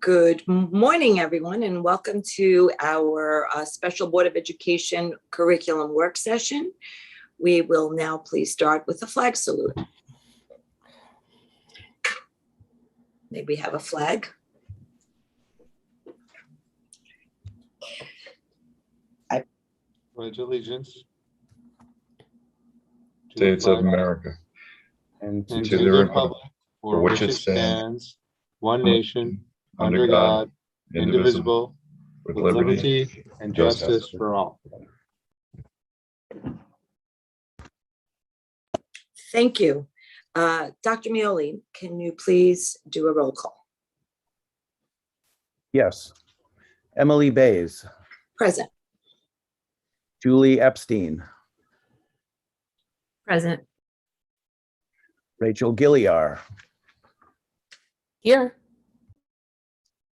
Good morning, everyone, and welcome to our Special Board of Education curriculum work session. We will now please start with the flag salute. May we have a flag? I pledge allegiance to the States of America and to the republic for which it stands, one nation, under God, indivisible, with liberty and justice for all. Thank you. Dr. Mioli, can you please do a roll call? Yes. Emily Bays. Present. Julie Epstein. Present. Rachel Gilliar. Here.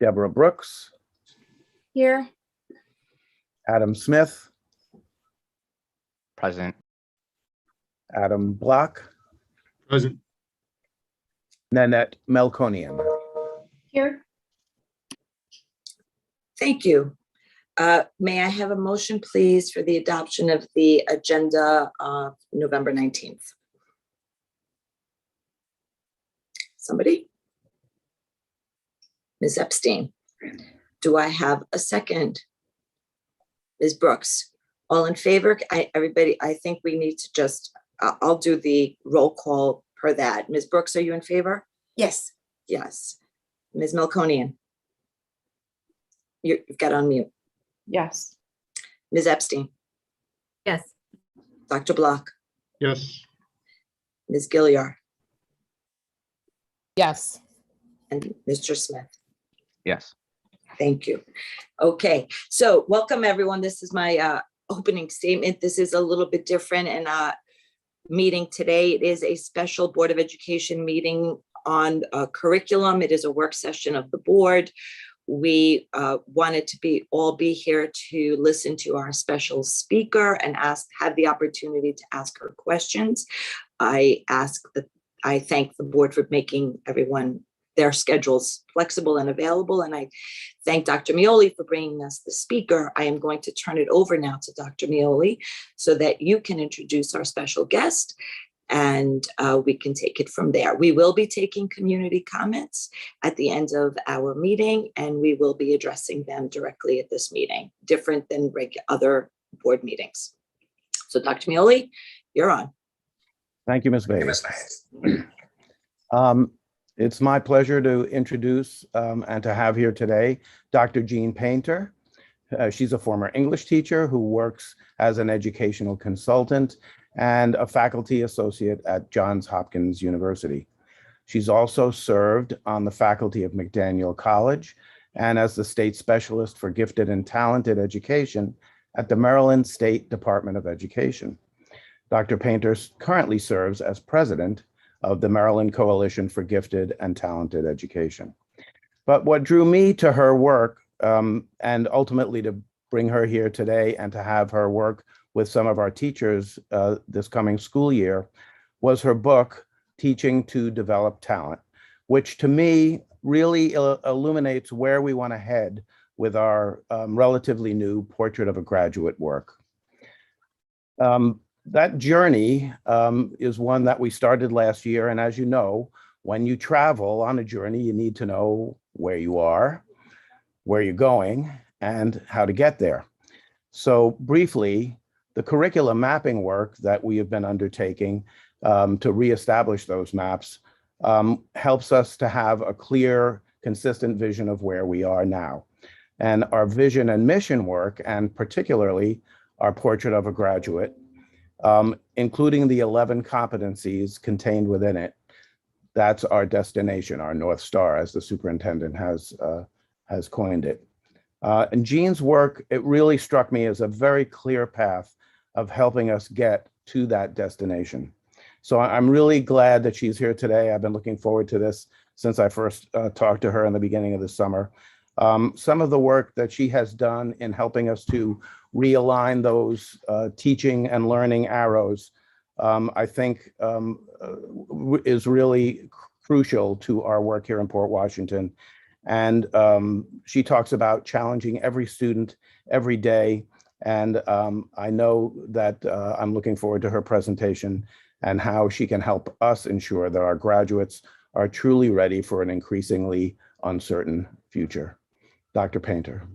Deborah Brooks. Here. Adam Smith. Present. Adam Block. Present. Nanette Melkonian. Here. Thank you. May I have a motion, please, for the adoption of the agenda of November 19th? Somebody? Ms. Epstein. Do I have a second? Ms. Brooks. All in favor? Everybody, I think we need to just, I'll do the roll call per that. Ms. Brooks, are you in favor? Yes. Yes. Ms. Melkonian. You've got on mute. Yes. Ms. Epstein. Yes. Dr. Block. Yes. Ms. Gilliar. Yes. And Mr. Smith. Yes. Thank you. Okay, so welcome everyone. This is my opening statement. This is a little bit different and meeting today. It is a special Board of Education meeting on curriculum. It is a work session of the board. We wanted to all be here to listen to our special speaker and have the opportunity to ask her questions. I thank the board for making everyone their schedules flexible and available. And I thank Dr. Mioli for bringing us the speaker. I am going to turn it over now to Dr. Mioli so that you can introduce our special guest and we can take it from there. We will be taking community comments at the end of our meeting, and we will be addressing them directly at this meeting, different than other board meetings. So Dr. Mioli, you're on. Thank you, Ms. Bays. It's my pleasure to introduce and to have here today Dr. Jean Painter. She's a former English teacher who works as an educational consultant and a faculty associate at Johns Hopkins University. She's also served on the faculty of McDaniel College and as the state specialist for gifted and talented education at the Maryland State Department of Education. Dr. Painter currently serves as president of the Maryland Coalition for Gifted and Talented Education. But what drew me to her work and ultimately to bring her here today and to have her work with some of our teachers this coming school year was her book, Teaching to Develop Talent, which to me really illuminates where we want to head with our relatively new Portrait of a Graduate work. That journey is one that we started last year. And as you know, when you travel on a journey, you need to know where you are, where you're going, and how to get there. So briefly, the curriculum mapping work that we have been undertaking to reestablish those maps helps us to have a clear, consistent vision of where we are now. And our vision and mission work, and particularly our Portrait of a Graduate, including the 11 competencies contained within it. That's our destination, our North Star, as the superintendent has coined it. And Jean's work, it really struck me as a very clear path of helping us get to that destination. So I'm really glad that she's here today. I've been looking forward to this since I first talked to her in the beginning of the summer. Some of the work that she has done in helping us to realign those teaching and learning arrows, I think is really crucial to our work here in Port Washington. And she talks about challenging every student every day. And I know that I'm looking forward to her presentation and how she can help us ensure that our graduates are truly ready for an increasingly uncertain future. Dr. Painter.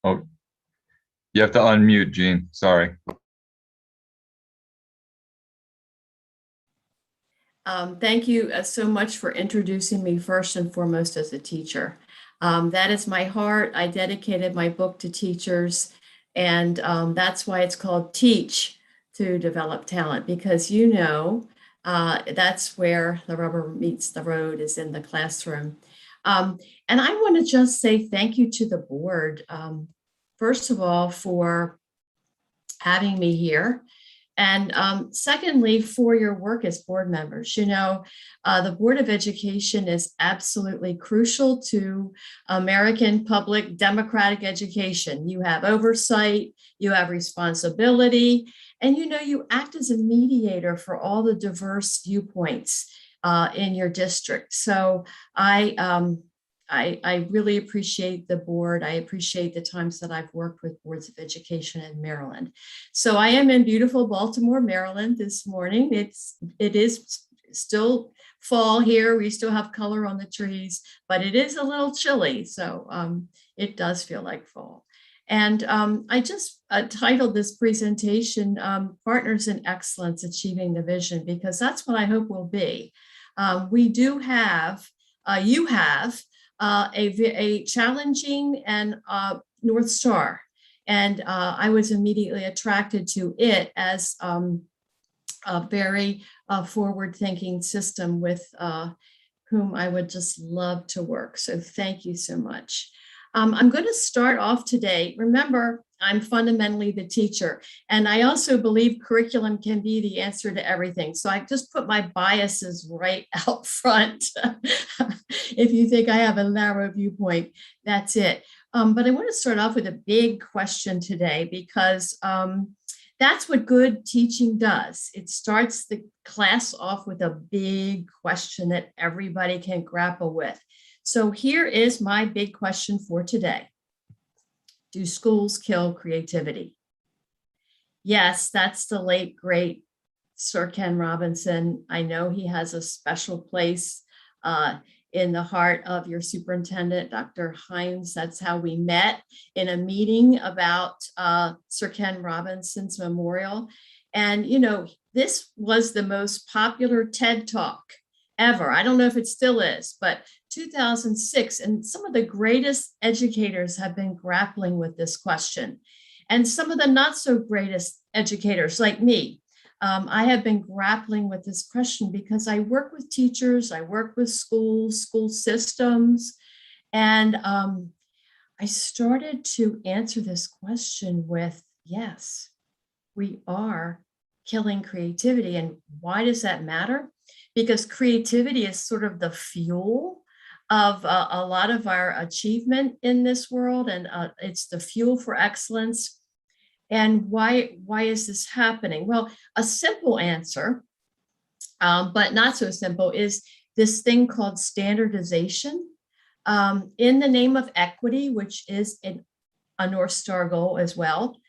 Oh, you have to unmute, Gene. Sorry. Thank you so much for introducing me first and foremost as a teacher. That is my heart. I dedicated my book to teachers, and that's why it's called Teach to Develop Talent, because that's where the rubber meets the road, is in the classroom. And I want to just say thank you to the board, first of all, for having me here. And secondly, for your work as board members. The Board of Education is absolutely crucial to American public democratic education. You have oversight, you have responsibility, and you act as a mediator for all the diverse viewpoints in your district. So I really appreciate the board. I appreciate the times that I've worked with boards of education in Maryland. So I am in beautiful Baltimore, Maryland this morning. It is still fall here. We still have color on the trees, but it is a little chilly. So it does feel like fall. And I just titled this presentation, Partners in Excellence, Achieving the Vision, because that's what I hope will be. We do have, you have, a challenging and North Star. And I was immediately attracted to it as a very forward-thinking system with whom I would just love to work. So thank you so much. I'm going to start off today. Remember, I'm fundamentally the teacher, and I also believe curriculum can be the answer to everything. So I just put my biases right out front. If you think I have a narrow viewpoint, that's it. But I want to start off with a big question today, because that's what good teaching does. It starts the class off with a big question that everybody can grapple with. So here is my big question for today. Do schools kill creativity? Yes, that's the late, great Sir Ken Robinson. I know he has a special place in the heart of your superintendent, Dr. Hines. That's how we met, in a meeting about Sir Ken Robinson's memorial. And, this was the most popular TED Talk ever. I don't know if it still is, but 2006, and some of the greatest educators have been grappling with this question. And some of the not so greatest educators, like me, I have been grappling with this question because I work with teachers, I work with schools, school systems, and I started to answer this question with, yes, we are killing creativity. And why does that matter? Because creativity is sort of the fuel of a lot of our achievement in this world, and it's the fuel for excellence. And why is this happening? Well, a simple answer, but not so simple, is this thing called standardization. In the name of equity, which is a North Star goal as well,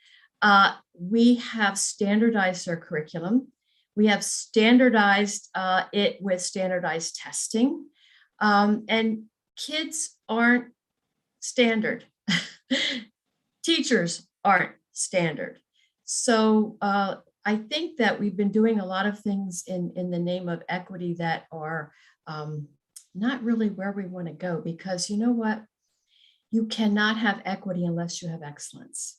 we have standardized our curriculum. We have standardized it with standardized testing. And kids aren't standard. Teachers aren't standard. So I think that we've been doing a lot of things in the name of equity that are not really where we want to go, because you know what? You cannot have equity unless you have excellence.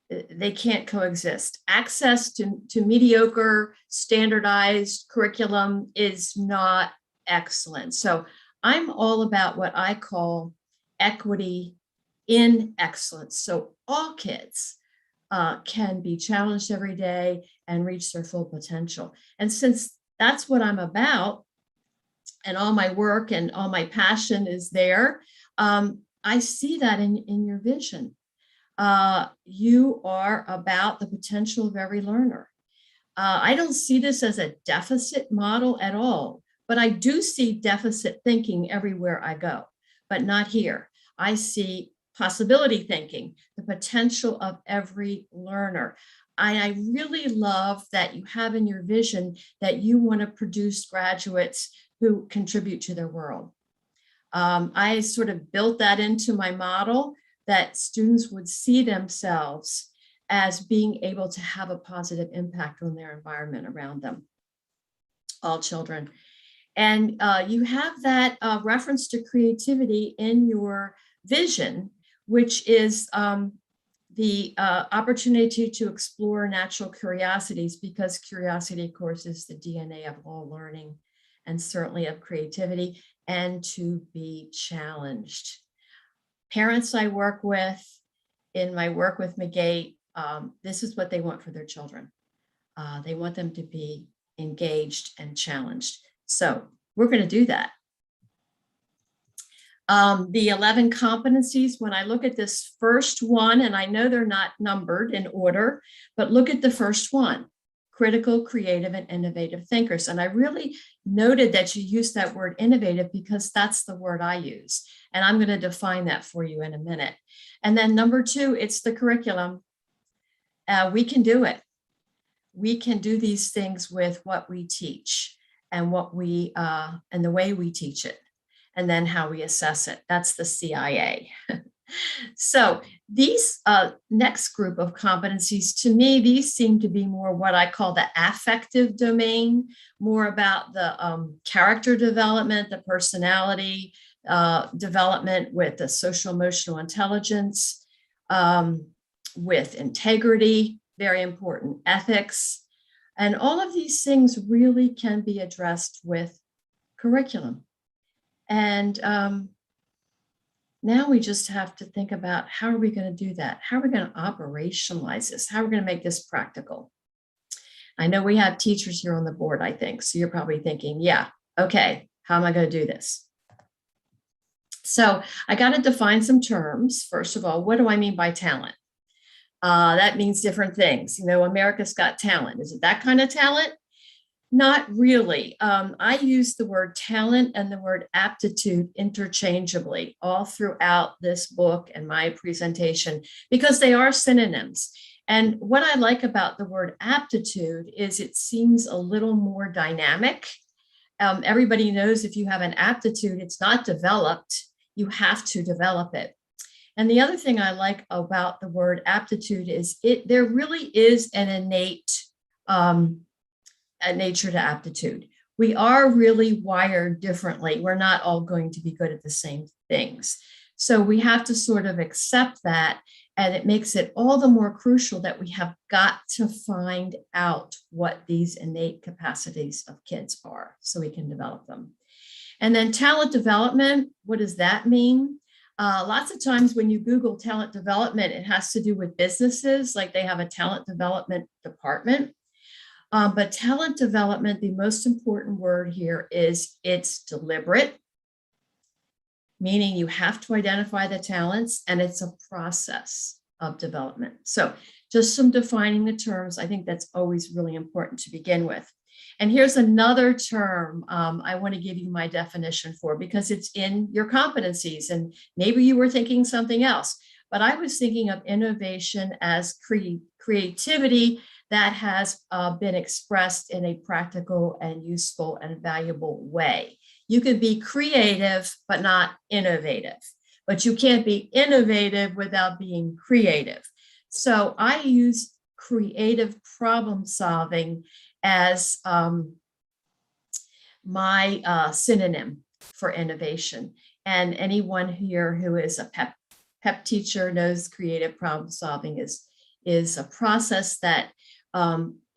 They can't coexist. Access to mediocre, standardized curriculum is not excellent. So I'm all about what I call equity in excellence. So all kids can be challenged every day and reach their full potential. And since that's what I'm about, and all my work and all my passion is there, I see that in your vision. you are about the potential of every learner. I don't see this as a deficit model at all, but I do see deficit thinking everywhere I go, but not here. I see possibility thinking, the potential of every learner. I really love that you have in your vision that you want to produce graduates who contribute to their world. I sort of built that into my model, that students would see themselves as being able to have a positive impact on their environment around them, all children. And you have that reference to creativity in your vision, which is the opportunity to explore natural curiosities, because curiosity, of course, is the DNA of all learning and certainly of creativity, and to be challenged. Parents I work with in my work with McGate, this is what they want for their children. They want them to be engaged and challenged. So we're going to do that. The 11 competencies, when I look at this first one, and I know they're not numbered in order, but look at the first one, critical, creative, and innovative thinkers. And I really noted that you used that word innovative because that's the word I use. And I'm going to define that for you in a minute. And then number 2, it's the curriculum. We can do it. We can do these things with what we teach and what we and the way we teach it, and then how we assess it. That's the CIA. So these next group of competencies, to me, these seem to be more what I call the affective domain, more about the character development, the personality development with the social emotional intelligence, with integrity, very important, ethics. And all of these things really can be addressed with curriculum. And now we just have to think about, how are we going to do that? How are we going to operationalize this? How are we going to make this practical? I know we have teachers here on the board, I think. So you're probably thinking, yeah, okay, how am I going to do this? So I got to define some terms. First of all, what do I mean by talent? That means different things. You know, America's Got Talent. Is it that kind of talent? Not really. I use the word talent and the word aptitude interchangeably all throughout this book and my presentation, because they are synonyms. And what I like about the word aptitude is it seems a little more dynamic. Everybody knows if you have an aptitude, it's not developed. You have to develop it. And the other thing I like about the word aptitude is there really is an innate a nature to aptitude. We are really wired differently. We're not all going to be good at the same things. So we have to sort of accept that, and it makes it all the more crucial that we have got to find out what these innate capacities of kids are so we can develop them. And then talent development, what does that mean? Lots of times when you Google talent development, it has to do with businesses, like they have a talent development department. But talent development, the most important word here is it's deliberate, meaning you have to identify the talents, and it's a process of development. So just some defining the terms, I think that's always really important to begin with. And here's another term I want to give you my definition for, because it's in your competencies, and maybe you were thinking something else, but I was thinking of innovation as creativity that has been expressed in a practical and useful and valuable way. You can be creative, but not innovative, but you can't be innovative without being creative. So I use creative problem solving as my synonym for innovation. And anyone here who is a PEP teacher knows creative problem solving is a process that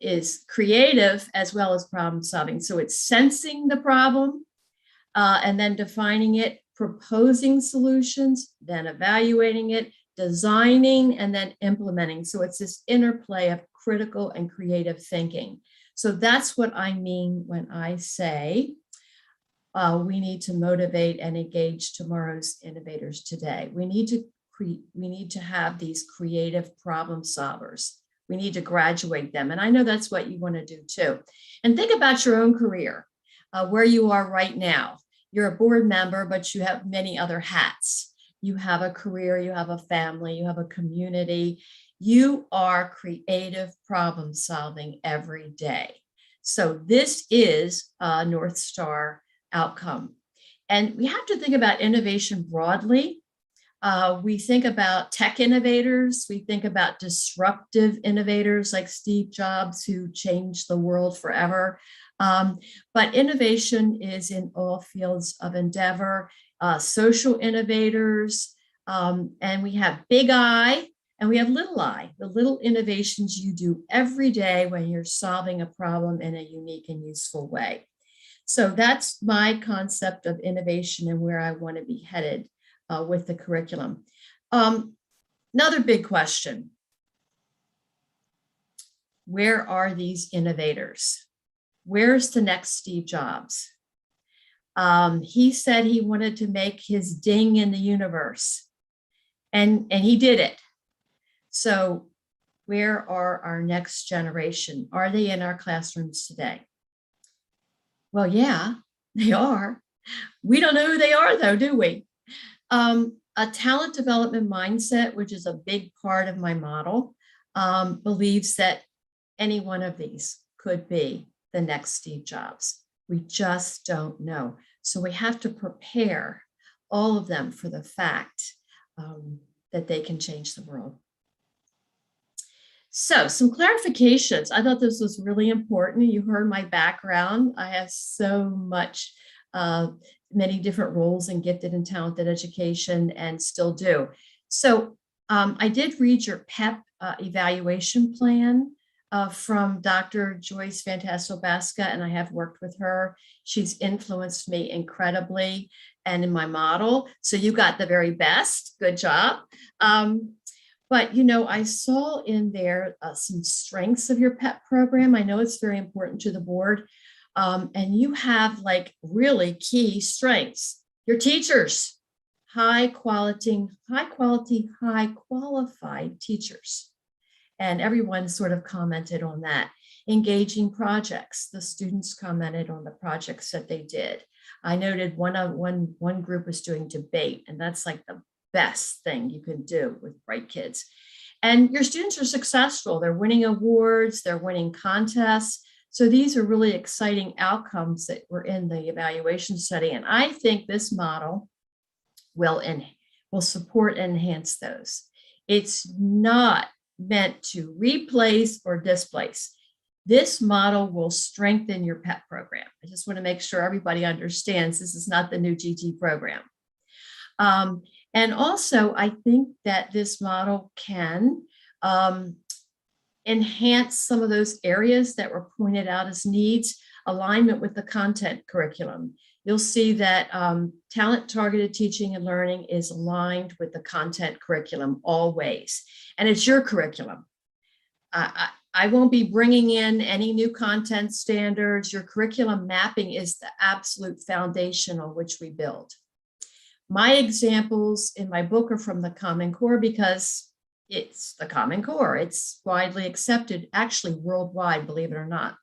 is creative as well as problem solving. So it's sensing the problem and then defining it, proposing solutions, then evaluating it, designing, and then implementing. So it's this interplay of critical and creative thinking. So that's what I mean when I say we need to motivate and engage tomorrow's innovators today. We need to have these creative problem solvers. We need to graduate them. And I know that's what you want to do too. And think about your own career, where you are right now. You're a board member, but you have many other hats. You have a career, you have a family, you have a community. You are creative problem solving every day. So this is a North Star outcome. And we have to think about innovation broadly. We think about tech innovators. We think about disruptive innovators like Steve Jobs, who changed the world forever. But innovation is in all fields of endeavor, social innovators, and we have big I and we have little I, the little innovations you do every day when you're solving a problem in a unique and useful way. So that's my concept of innovation and where I want to be headed with the curriculum. Another big question. Where are these innovators? Where's the next Steve Jobs? He said he wanted to make his ding in the universe, and he did it. So where are our next generation? Are they in our classrooms today? Well, yeah, they are. We don't know who they are though, do we? A talent development mindset, which is a big part of my model, believes that any one of these could be the next Steve Jobs. We just don't know. So we have to prepare all of them for the fact that they can change the world. So some clarifications. I thought this was really important. You heard my background. I have so much, many different roles in gifted and talented education and still do. So I did read your PEP evaluation plan from Dr. Joyce Fantasto-Basca, and I have worked with her. She's influenced me incredibly and in my model. So you got the very best. Good job. But, you know, I saw in there some strengths of your PEP program. I know it's very important to the board. And you have like really key strengths. Your teachers, high qualified teachers. And everyone sort of commented on that. Engaging projects. The students commented on the projects that they did. I noted one group was doing debate, and that's like the best thing you can do with bright kids. And your students are successful. They're winning awards, they're winning contests. So these are really exciting outcomes that were in the evaluation study. And I think this model will support and enhance those. It's not meant to replace or displace. This model will strengthen your PEP program. I just want to make sure everybody understands this is not the new GT program. And also, I think that this model can enhance some of those areas that were pointed out as needs, alignment with the content curriculum. You'll see that talent-targeted teaching and learning is aligned with the content curriculum always, and it's your curriculum. I won't be bringing in any new content standards. Your curriculum mapping is the absolute foundation on which we build. My examples in my book are from the Common Core because it's the Common Core. It's widely accepted, actually worldwide, believe it or not.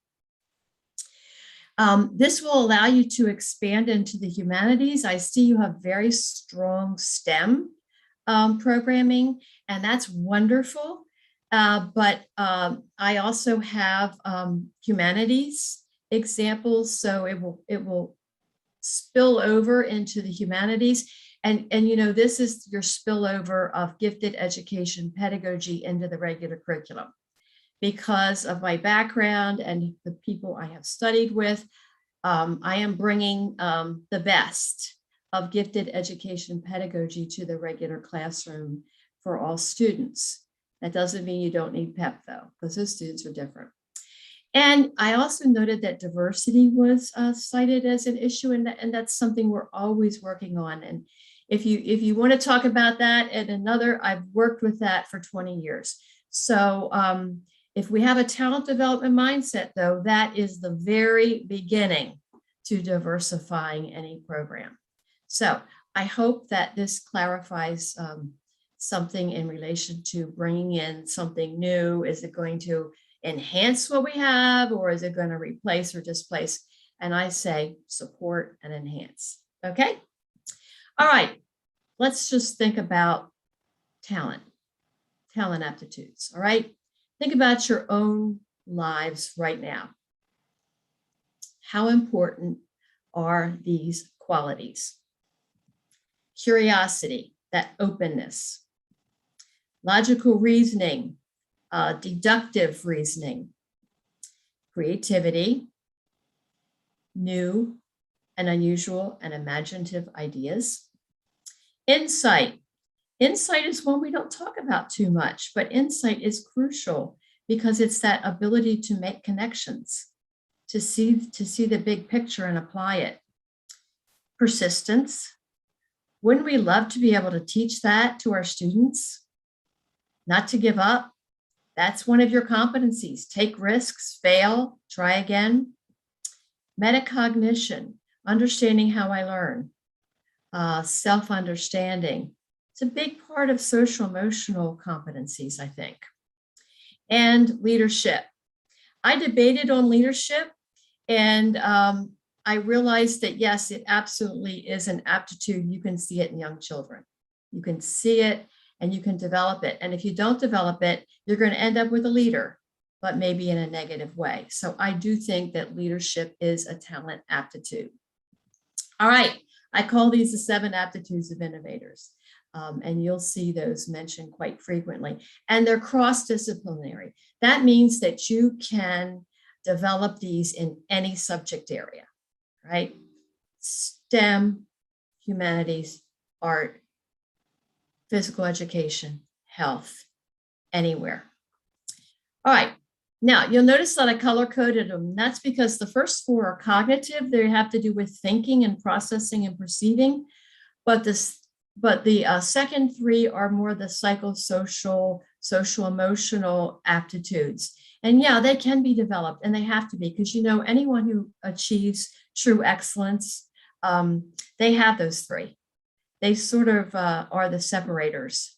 This will allow you to expand into the humanities. I see you have very strong STEM programming, and that's wonderful. But I also have humanities examples, so it will spill over into the humanities. And you know, this is your spillover of gifted education pedagogy into the regular curriculum. Because of my background and the people I have studied with, I am bringing the best of gifted education pedagogy to the regular classroom for all students. That doesn't mean you don't need PEP though, because those students are different. And I also noted that diversity was cited as an issue, and that's something we're always working on. And if you want to talk about that and another, I've worked with that for 20 years. So if we have a talent development mindset, though, that is the very beginning to diversifying any program. So I hope that this clarifies something in relation to bringing in something new? Is it going to enhance what we have, or is it going to replace or displace? And I say support and enhance. Okay. All right. Let's just think about talent aptitudes. All right. Think about your own lives right now. How important are these qualities? Curiosity, that openness, logical reasoning, deductive reasoning, creativity, new and unusual and imaginative ideas, insight. Insight is one we don't talk about too much, but insight is crucial because it's that ability to make connections, to see the big picture and apply it. Persistence. Wouldn't we love to be able to teach that to our students? Not to give up. That's one of your competencies. Take risks, fail, try again. Metacognition, understanding how I learn. Self-understanding. It's a big part of social emotional competencies, I think. And leadership. I debated on leadership, and I realized that, yes, it absolutely is an aptitude. You can see it in young children. You can see it and you can develop it. And if you don't develop it, you're going to end up with a leader, but maybe in a negative way. So I do think that leadership is a talent aptitude. All right. I call these the 7 aptitudes of innovators. And you'll see those mentioned quite frequently. And they're cross-disciplinary. That means that you can develop these in any subject area, right? STEM, humanities, art, physical education, health, anywhere. All right. Now, you'll notice that I color-coded them. That's because the first 4 are cognitive. They have to do with thinking and processing and perceiving. But the second 3 are more the psychosocial, social-emotional aptitudes. And yeah, they can be developed, and they have to be, because anyone who achieves true excellence, they have those 3. They sort of are the separators.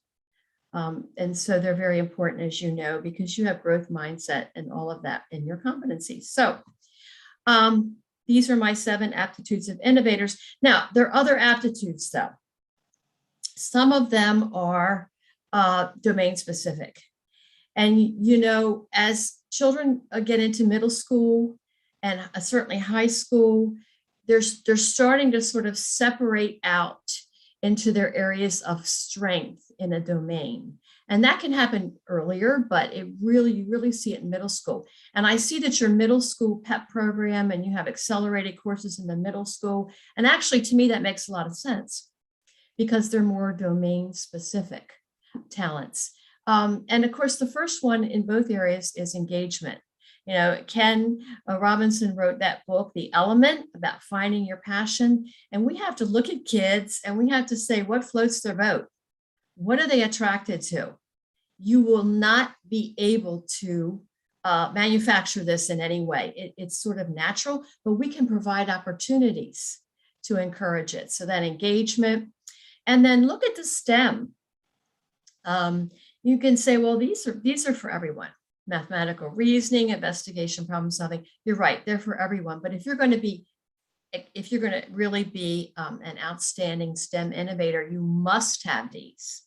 And so they're very important, as you know, because you have growth mindset and all of that in your competencies. So these are my 7 aptitudes of innovators. Now, there are other aptitudes, though. Some of them are domain specific. And, as children get into middle school and certainly high school, they're starting to sort of separate out into their areas of strength in a domain. And that can happen earlier, but you really see it in middle school. And I see that your middle school PEP program, and you have accelerated courses in the middle school. And actually, to me, that makes a lot of sense because they're more domain specific talents. And of course, the first one in both areas is engagement. Ken Robinson wrote that book, The Element, about finding your passion. And we have to look at kids and we have to say, what floats their boat? What are they attracted to? You will not be able to manufacture this in any way. It's sort of natural, but we can provide opportunities to encourage it. So that engagement. And then look at the STEM. You can say, well, these are for everyone. Mathematical reasoning, investigation, problem solving. You're right, they're for everyone. But if you're going to really be an outstanding STEM innovator, you must have these.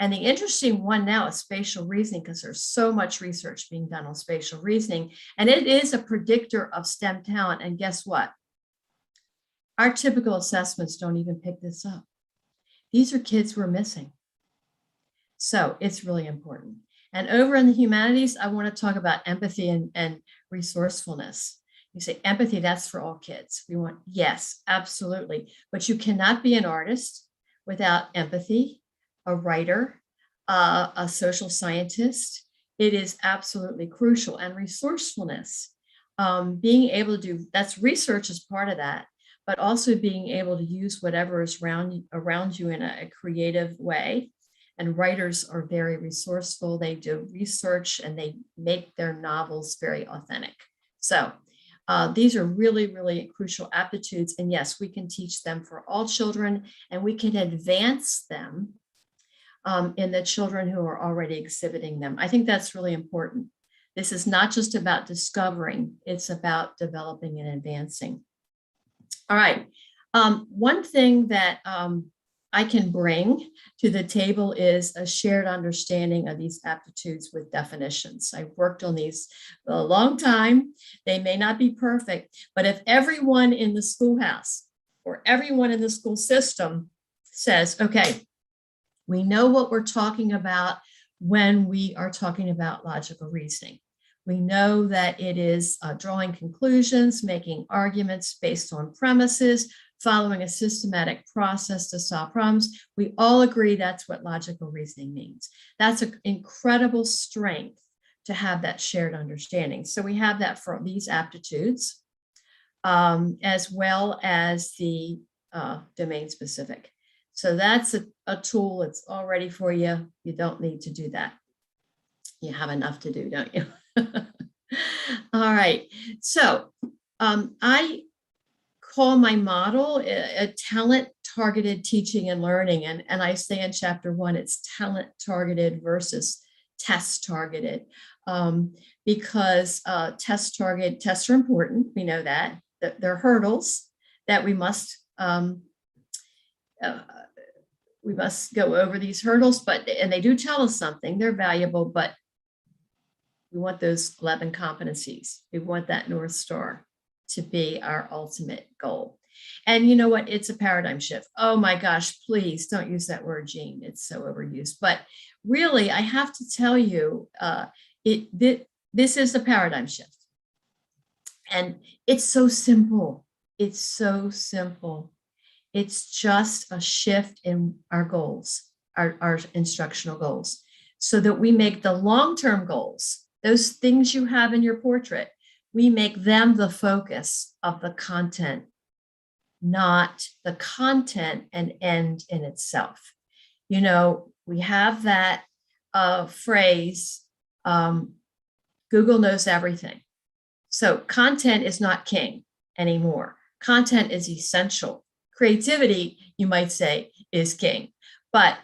And the interesting one now is spatial reasoning, because there's so much research being done on spatial reasoning, and it is a predictor of STEM talent. And guess what? Our typical assessments don't even pick this up. These are kids we're missing. So it's really important. And over in the humanities, I want to talk about empathy and resourcefulness. You say empathy, that's for all kids. Yes, absolutely. But you cannot be an artist without empathy, a writer, a social scientist. It is absolutely crucial. And resourcefulness, being able to do, that's research is part of that, but also being able to use whatever is around you in a creative way. And writers are very resourceful. They do research and they make their novels very authentic. So these are really, really crucial aptitudes. And yes, we can teach them for all children, and we can advance them in the children who are already exhibiting them. I think that's really important. This is not just about discovering, it's about developing and advancing. All right. One thing that I can bring to the table is a shared understanding of these aptitudes with definitions. I've worked on these a long time. They may not be perfect, but if everyone in the schoolhouse or everyone in the school system says, okay, we know what we're talking about when we are talking about logical reasoning. We know that it is drawing conclusions, making arguments based on premises, following a systematic process to solve problems. We all agree that's what logical reasoning means. That's an incredible strength to have that shared understanding. So we have that for these aptitudes, as well as the domain specific. So that's a tool that's all ready for you. You don't need to do that. You have enough to do, don't you? All right. So I call my model a talent targeted teaching and learning. And I say in chapter 1, it's talent targeted versus test targeted, because tests are important. We know that they're hurdles that we must go over these hurdles, and they do tell us something. They're valuable, but we want those 11 competencies. We want that North Star to be our ultimate goal. And you know what? It's a paradigm shift. Oh my gosh, please don't use that word, Jean. It's so overused. But really, I have to tell you, this is a paradigm shift. And it's so simple. It's so simple. It's just a shift in our goals, our instructional goals, so that we make the long-term goals, those things you have in your portrait, we make them the focus of the content, not the content and end in itself. You know, we have that phrase, Google knows everything. So content is not king anymore. Content is essential. Creativity, you might say, is king. But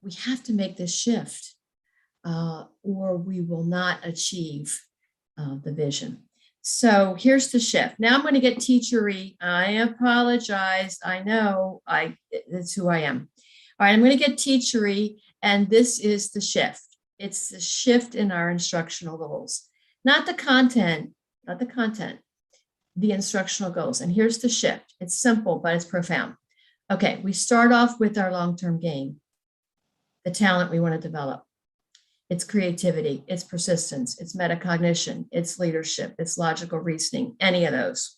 we have to make this shift, or we will not achieve the vision. So here's the shift. Now I'm going to get teachery. I apologize. I know that's who I am. All right, I'm going to get teachery, and this is the shift. It's the shift in our instructional goals, not the content, the instructional goals. And here's the shift. It's simple, but it's profound. Okay, we start off with our long-term gain, the talent we want to develop. It's creativity, it's persistence, it's metacognition, it's leadership, it's logical reasoning, any of those.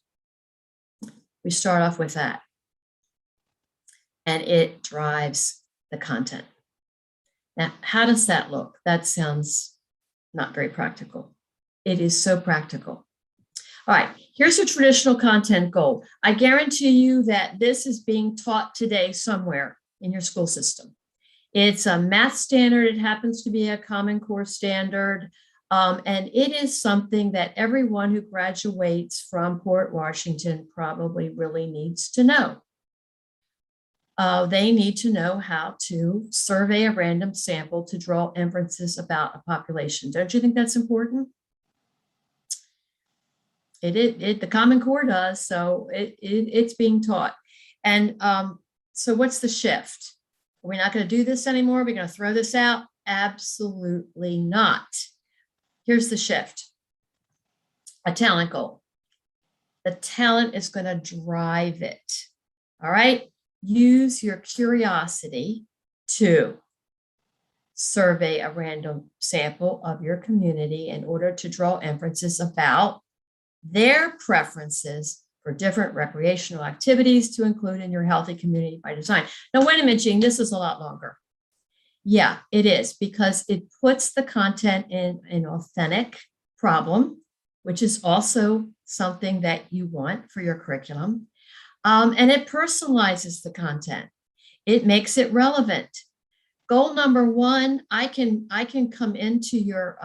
We start off with that. And it drives the content. Now, how does that look? That sounds not very practical. It is so practical. All right, here's a traditional content goal. I guarantee you that this is being taught today somewhere in your school system. It's a math standard. It happens to be a Common Core standard. And it is something that everyone who graduates from Port Washington probably really needs to know. They need to know how to survey a random sample to draw inferences about a population. Don't you think that's important? The Common Core does, so it's being taught. And so what's the shift? Are we not going to do this anymore? Are we going to throw this out? Absolutely not. Here's the shift. A talent goal. The talent is going to drive it. All right. Use your curiosity to survey a random sample of your community in order to draw inferences about their preferences for different recreational activities to include in your healthy community by design. Now, wait a minute, Jean, this is a lot longer. Yeah, it is, because it puts the content in an authentic problem, which is also something that you want for your curriculum. And it personalizes the content. It makes it relevant. Goal number 1, I can come into your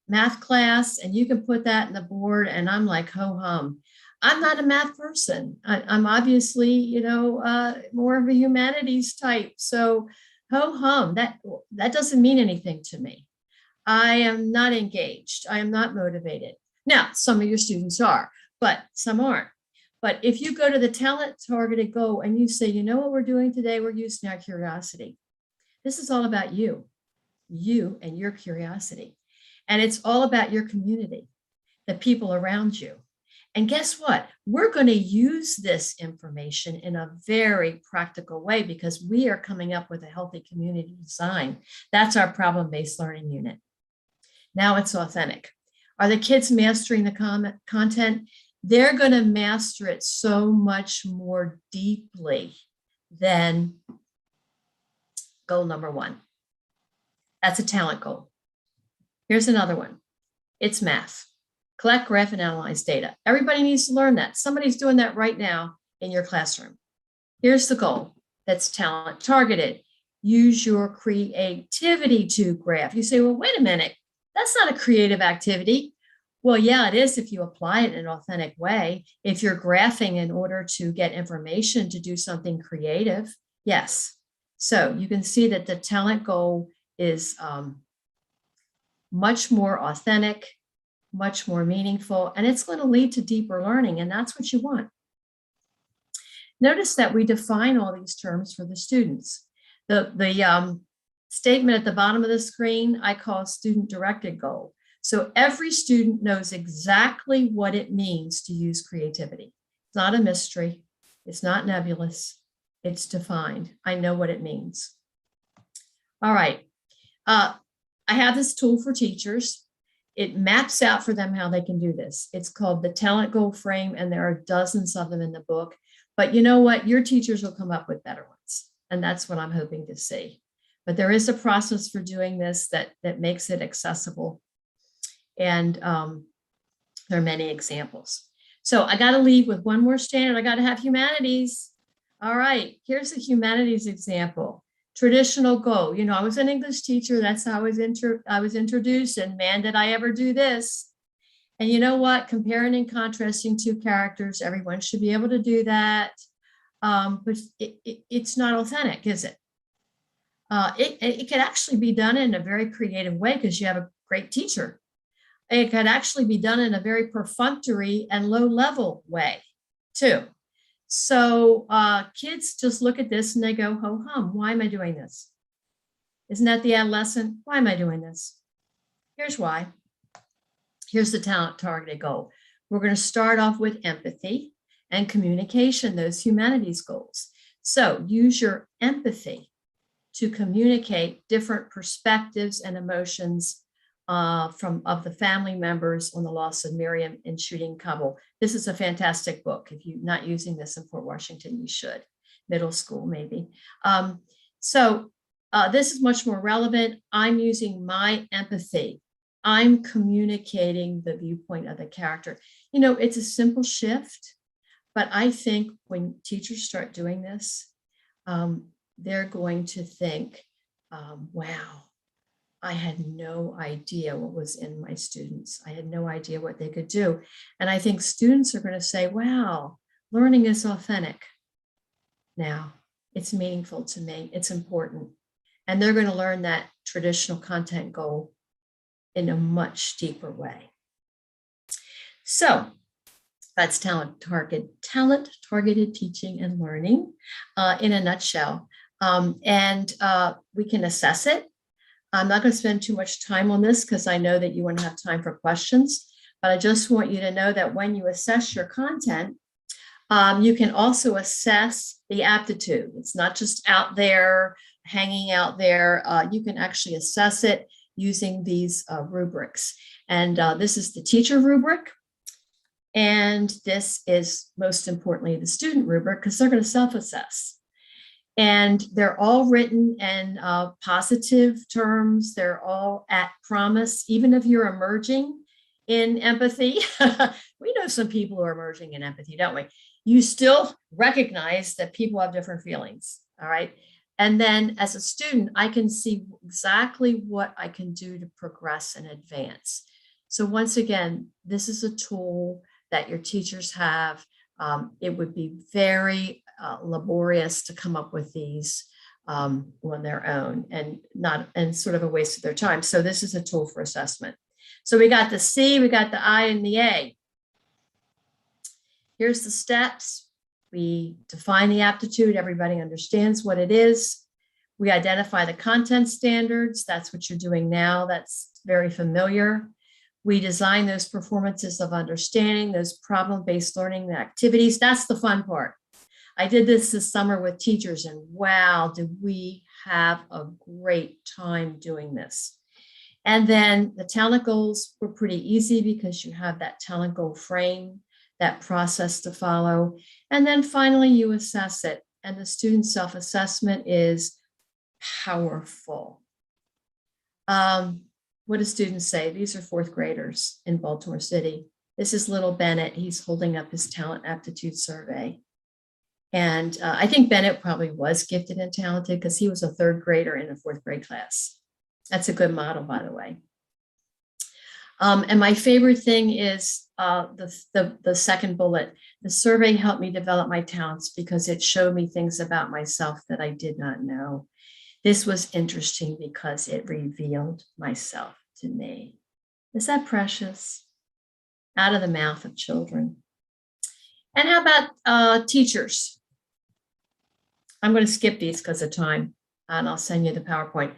math class and you can put that in the board and I'm like, ho hum. I'm not a math person. I'm obviously, more of a humanities type. So Ho hum, that doesn't mean anything to me. I am not engaged. I am not motivated. Now, some of your students are, but some aren't. But if you go to the talent targeted goal and you say, you know what we're doing today? We're using our curiosity. This is all about you and your curiosity. And it's all about your community, the people around you. And guess what? We're going to use this information in a very practical way because we are coming up with a healthy community design. That's our problem-based learning unit. Now it's authentic. Are the kids mastering the content? They're going to master it so much more deeply than goal number 1. That's a talent goal. Here's another one. It's math. Collect, graph, and analyze data. Everybody needs to learn that. Somebody's doing that right now in your classroom. Here's the goal. That's talent targeted. Use your creativity to graph. You say, well, wait a minute. That's not a creative activity. Well, yeah, it is if you apply it in an authentic way. If you're graphing in order to get information to do something creative, yes. So you can see that the talent goal is much more authentic, much more meaningful, and it's going to lead to deeper learning, and that's what you want. Notice that we define all these terms for the students. The statement at the bottom of the screen, I call student-directed goal. So every student knows exactly what it means to use creativity. It's not a mystery. It's not nebulous. It's defined. I know what it means. All right. I have this tool for teachers. It maps out for them how they can do this. It's called the Talent Goal Frame, and there are dozens of them in the book. But you know what? Your teachers will come up with better ones. And that's what I'm hoping to see. But there is a process for doing this that makes it accessible. And there are many examples. So I got to leave with one more standard. I got to have humanities. All right, here's a humanities example. Traditional goal. You know, I was an English teacher. That's how I was introduced. And man, did I ever do this. And you know what? Comparing and contrasting two characters, everyone should be able to do that. But it's not authentic, is it? It could actually be done in a very creative way because you have a great teacher. It could actually be done in a very perfunctory and low-level way, too. So kids just look at this and they go, ho hum, why am I doing this? Isn't that the adolescent? Why am I doing this? Here's why. Here's the talent targeted goal. We're going to start off with empathy and communication, those humanities goals. So use your empathy to communicate different perspectives and emotions of the family members on the loss of Miriam in shooting Kabul. This is a fantastic book. If you're not using this in Fort Washington, you should. Middle school, maybe. This is much more relevant. I'm using my empathy. I'm communicating the viewpoint of the character. You know, it's a simple shift, but I think when teachers start doing this, they're going to think, wow, I had no idea what was in my students. I had no idea what they could do. And I think students are going to say, wow, learning is authentic. Now, it's meaningful to me. It's important. And they're going to learn that traditional content goal in a much deeper way. So that's talent targeted teaching and learning in a nutshell. We can assess it. I'm not going to spend too much time on this because I know that you want to have time for questions, but I just want you to know that when you assess your content, you can also assess the aptitude. It's not just out there, hanging out there. You can actually assess it using these rubrics. And this is the teacher rubric. And this is most importantly the student rubric because they're going to self-assess. And they're all written in positive terms. They're all at promise, even if you're emerging in empathy. We know some people who are emerging in empathy, don't we? You still recognize that people have different feelings, all right? And then as a student, I can see exactly what I can do to progress and advance. So once again, this is a tool that your teachers have. It would be very laborious to come up with these on their own and sort of a waste of their time. So this is a tool for assessment. So we got the C, we got the I, and the A. Here's the steps. We define the aptitude. Everybody understands what it is. We identify the content standards. That's what you're doing now. That's very familiar. We design those performances of understanding, those problem-based learning activities. That's the fun part. I did this summer with teachers, and wow, did we have a great time doing this. And then the talent goals were pretty easy because you have that talent goal frame, that process to follow. And then finally, you assess it. And the student self-assessment is powerful. What do students say? These are fourth graders in Baltimore City. This is little Bennett. He's holding up his talent aptitude survey. And I think Bennett probably was gifted and talented because he was a third grader in a fourth grade class. That's a good model, by the way. And my favorite thing is the second bullet. The survey helped me develop my talents because it showed me things about myself that I did not know. This was interesting because it revealed myself to me. Is that precious? Out of the mouth of children. And how about teachers? I'm going to skip these because of time, and I'll send you the PowerPoint.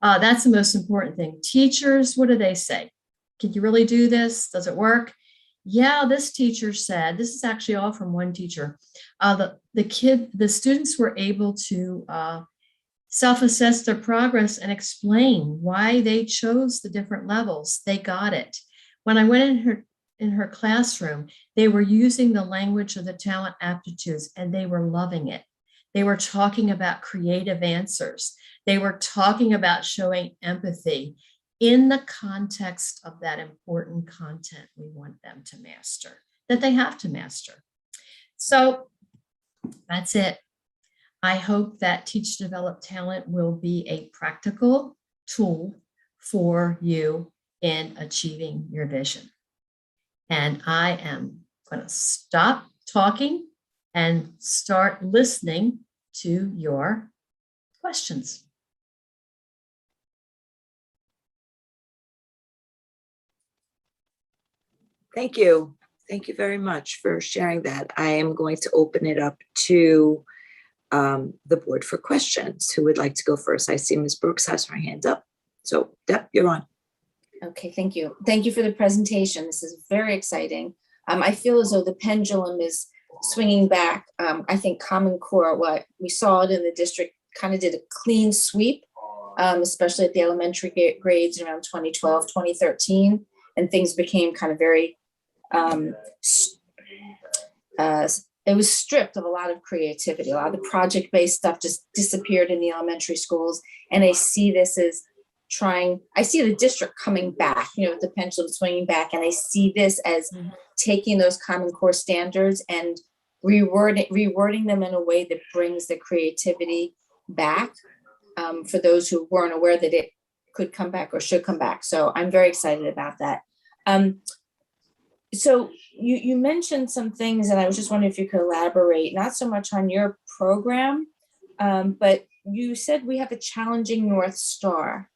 That's the most important thing. Teachers, what do they say? Can you really do this? Does it work? Yeah, this teacher said, this is actually all from one teacher. The students were able to self-assess their progress and explain why they chose the different levels. They got it. When I went in her classroom, they were using the language of the talent aptitudes and they were loving it. They were talking about creative answers. They were talking about showing empathy in the context of that important content we want them to master, that they have to master. So that's it. I hope that Teach Develop Talent will be a practical tool for you in achieving your vision. And I am going to stop talking and start listening to your questions. Thank you. Thank you very much for sharing that. I am going to open it up to the board for questions. Who would like to go first? I see Ms. Brooks has her hand up. So Deb, you're on. Okay, thank you. Thank you for the presentation. This is very exciting. I feel as though the pendulum is swinging back. I think Common Core, what we saw it in the district, kind of did a clean sweep, especially at the elementary grades around 2012, 2013, and things became kind of very, it was stripped of a lot of creativity. A lot of the project-based stuff just disappeared in the elementary schools. And I see this as I see the district coming back, the pendulum swinging back. And I see this as taking those Common Core standards and rewording them in a way that brings the creativity back for those who weren't aware that it could come back or should come back. So I'm very excited about that. So you mentioned some things, and I was just wondering if you could elaborate, not so much on your program, but you said we have a challenging North Star.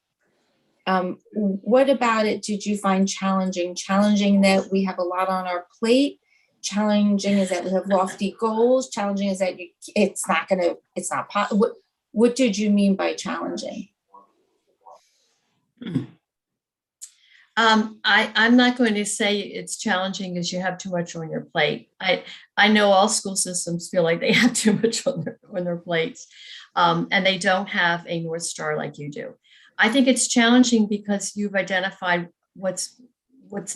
What about it did you find challenging? Challenging that we have a lot on our plate? Challenging is that we have lofty goals? Challenging is that it's not possible? What did you mean by challenging? I'm not going to say it's challenging because you have too much on your plate. I know all school systems feel like they have too much on their plates, and they don't have a North Star like you do. I think it's challenging because you've identified what's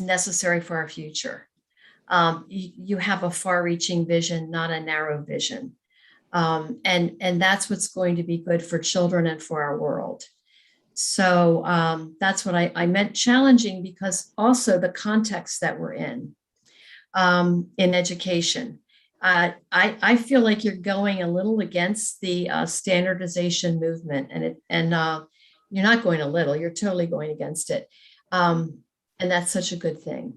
necessary for our future. You have a far-reaching vision, not a narrow vision, and that's what's going to be good for children and for our world. So that's what I meant challenging, because also the context that we're in education. I feel like you're going a little against the standardization movement, and you're not going a little, you're totally going against it. And that's such a good thing.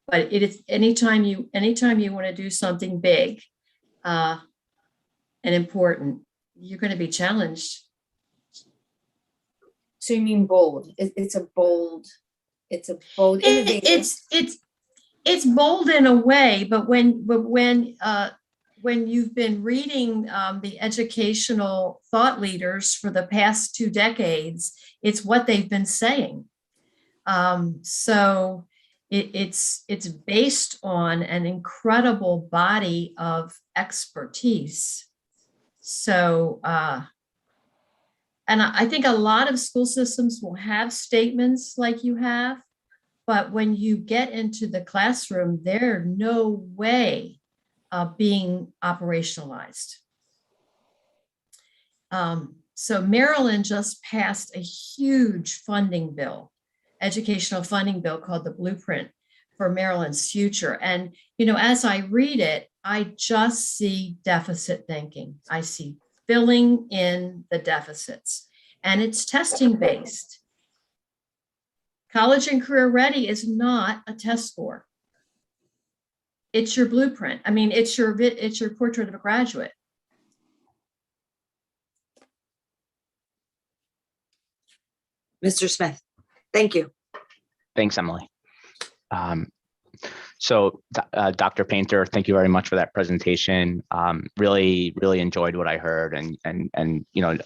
But it is anytime you want to do something big and important, you're going to be challenged. So you mean bold? It's a bold innovative. It's bold in a way, but when you've been reading the educational thought leaders for the past 2 decades, it's what they've been saying. So it's based on an incredible body of expertise. So, and I think a lot of school systems will have statements like you have, but when you get into the classroom, they're no way being operationalized. So Maryland just passed a huge funding bill, educational funding bill called the Blueprint for Maryland's Future. And, as I read it, I just see deficit thinking. I see filling in the deficits, and it's testing based. College and career ready is not a test score. It's your blueprint. I mean, it's your portrait of a graduate. Mr. Smith, thank you. Thanks, Emily. So Dr. Painter, thank you very much for that presentation. Really enjoyed what I heard, and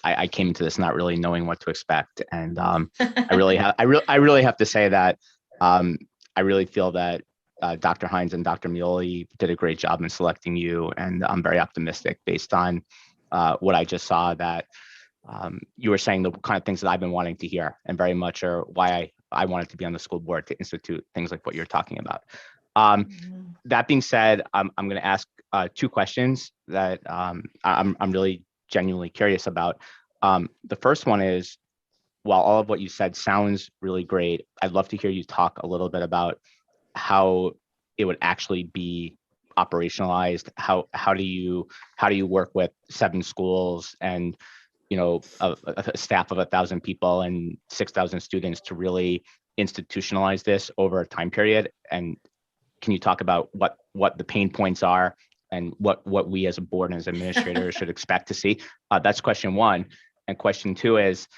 I came into this not really knowing what to expect, and I really have to say that I really feel that Dr. Hines and Dr. Mioli did a great job in selecting you, and I'm very optimistic based on what I just saw, that you were saying the kind of things that I've been wanting to hear, and very much are why I wanted to be on the school board, to institute things like what you're talking about. That being said, I'm going to ask 2 questions that I'm really genuinely curious about. The first one is, while all of what you said sounds really great, I'd love to hear you talk a little bit about how it would actually be operationalized. How do you work with 7 schools and a staff of 1,000 people and 6,000 students to really institutionalize this over a time period? And can you talk about what the pain points are and what we as a board and as administrators should expect to see? That's question 1. And question 2 is,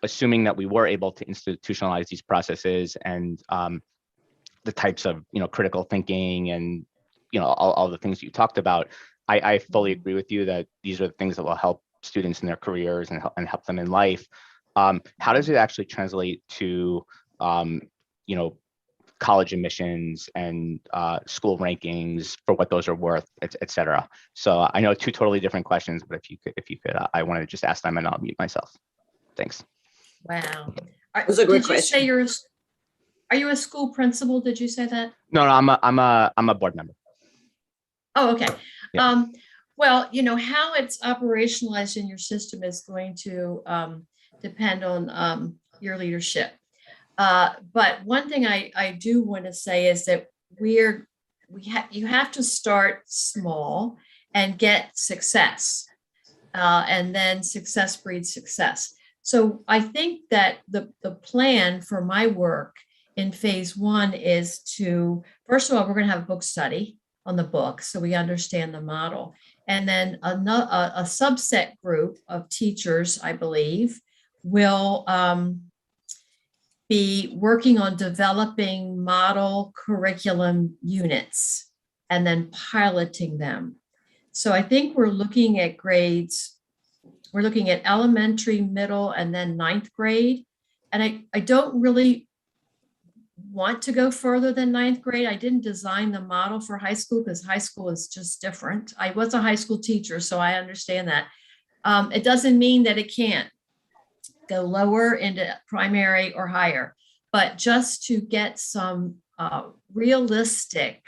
assuming that we were able to institutionalize these processes and the types of critical thinking and all the things you talked about, I fully agree with you that these are the things that will help students in their careers and help them in life. How does it actually translate to college admissions and school rankings for what those are worth, et cetera? So I know 2 totally different questions, but if you could, I wanted to just ask them and I'll mute myself. Thanks. Wow. Those are great Did you say are you a school principal? Did you say that? No, I'm a board member. Oh, okay. Yeah. Well, how it's operationalized in your system is going to depend on your leadership. But one thing I do want to say is that you have to start small and get success, and then success breeds success. So I think that the plan for my work in phase 1 is to, first of all, we're going to have a book study on the book so we understand the model. And then a subset group of teachers, I believe, will be working on developing model curriculum units and then piloting them. So I think we're looking at grades. We're looking at elementary, middle, and then 9th grade. And I don't really want to go further than 9th grade. I didn't design the model for high school because high school is just different. I was a high school teacher, so I understand that. It doesn't mean that it can't go lower into primary or higher, but just to get some realistic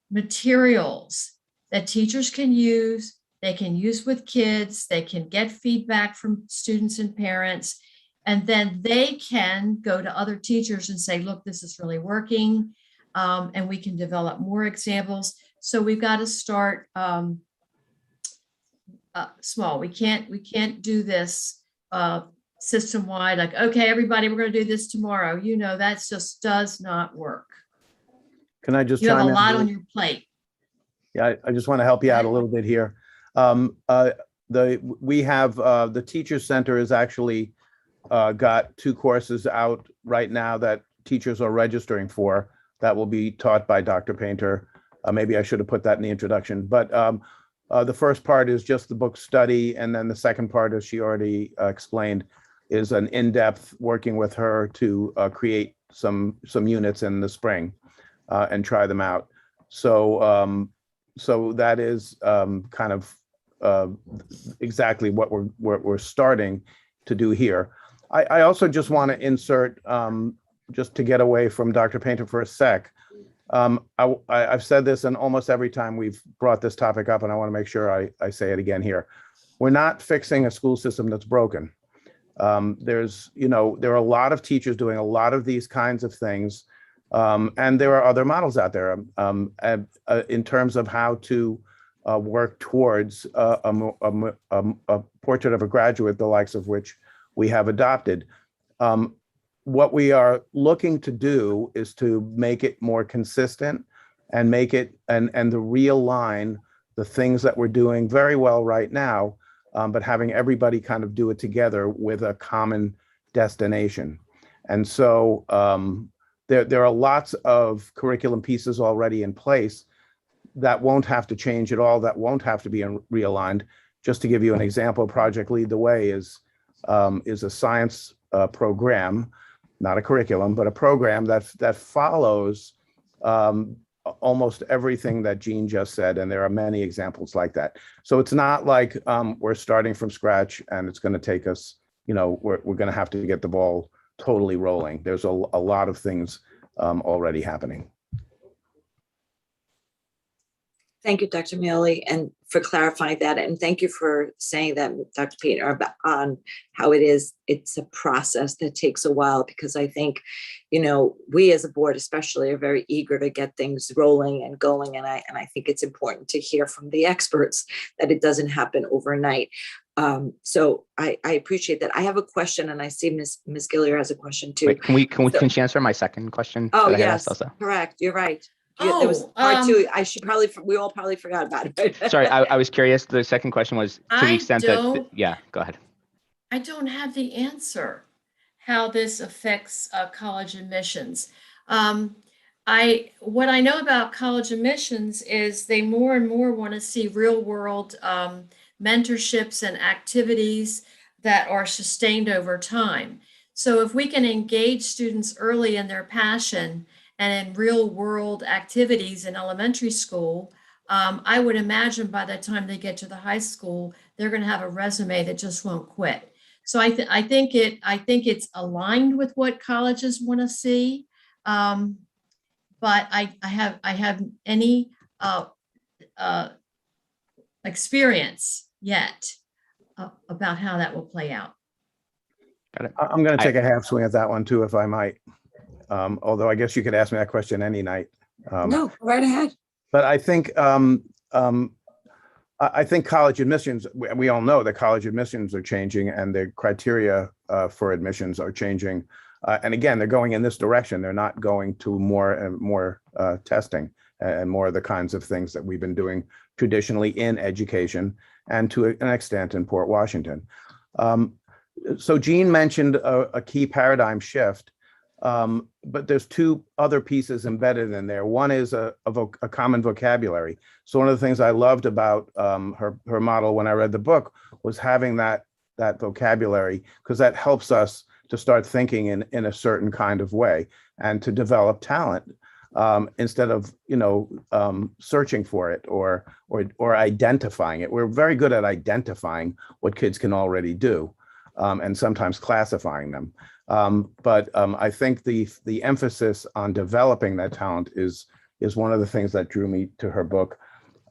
materials that teachers can use, they can use with kids, they can get feedback from students and parents, and then they can go to other teachers and say, look, this is really working, and we can develop more examples. So we've got to start small. We can't do this system-wide, like, okay, everybody, we're going to do this tomorrow. That just does not work. Can I just You have chime a in? lot on your plate. Yeah, I just want to help you out a little bit here. We have the Teacher Center has actually got 2 courses out right now that teachers are registering for that will be taught by Dr. Painter. Maybe I should have put that in the introduction, but the first part is just the book study, and then the second part, as she already explained, is an in-depth working with her to create some units in the spring and try them out. So so that is kind of exactly what we're starting to do here. I also just want to insert, just to get away from Dr. Painter for a sec. I've said this, and almost every time we've brought this topic up, and I want to make sure I say it again here. We're not fixing a school system that's broken. There are a lot of teachers doing a lot of these kinds of things, and there are other models out there in terms of how to work towards a portrait of a graduate, the likes of which we have adopted. What we are looking to do is to make it more consistent and make it and to realign the things that we're doing very well right now, but having everybody kind of do it together with a common destination. And so there are lots of curriculum pieces already in place that won't have to change at all, that won't have to be realigned. Just to give you an example, Project Lead the Way is a science program, not a curriculum, but a program that follows almost everything that Jean just said, and there are many examples like that. So it's not like we're starting from scratch and it's going to take us, we're going to have to get the ball totally rolling. There's a lot of things already happening. Thank you, Dr. Mealy, and for clarifying that. And thank you for saying that, Dr. Peter, on how it's a process that takes a while, because I think, we as a board especially are very eager to get things rolling and going. And I think it's important to hear from the experts that it doesn't happen overnight. So I appreciate that. I have a question, and I see Ms. Gillier has a question too. Wait, can she answer my second question? Oh, that I had yes, asked also? correct. You're right. There was part 2. We all probably forgot about it. Sorry, I was curious. The second question was to the extent that, yeah, go ahead. I don't have the answer how this affects college admissions. What I know about college admissions is they more and more want to see real world mentorships and activities that are sustained over time. So if we can engage students early in their passion and in real world activities in elementary school, I would imagine by the time they get to the high school, they're going to have a resume that just won't quit. So I think it's aligned with what colleges want to see, but I have any experience yet about how that will play out. Got it. I'm going to take a half swing at that one too, if I might. Although I guess you could ask me that question any night. No, right ahead. But I think college admissions, we all know that college admissions are changing and the criteria for admissions are changing. And again, they're going in this direction. They're not going to more and more testing and more of the kinds of things that we've been doing traditionally in education and to an extent in Port Washington. So Jean mentioned a key paradigm shift. But there's 2 other pieces embedded in there. One is a common vocabulary. So one of the things I loved about her model when I read the book was having that vocabulary, because that helps us to start thinking in a certain kind of way and to develop talent instead of searching for it or identifying it. We're very good at identifying what kids can already do and sometimes classifying them. But I think the emphasis on developing that talent is one of the things that drew me to her book.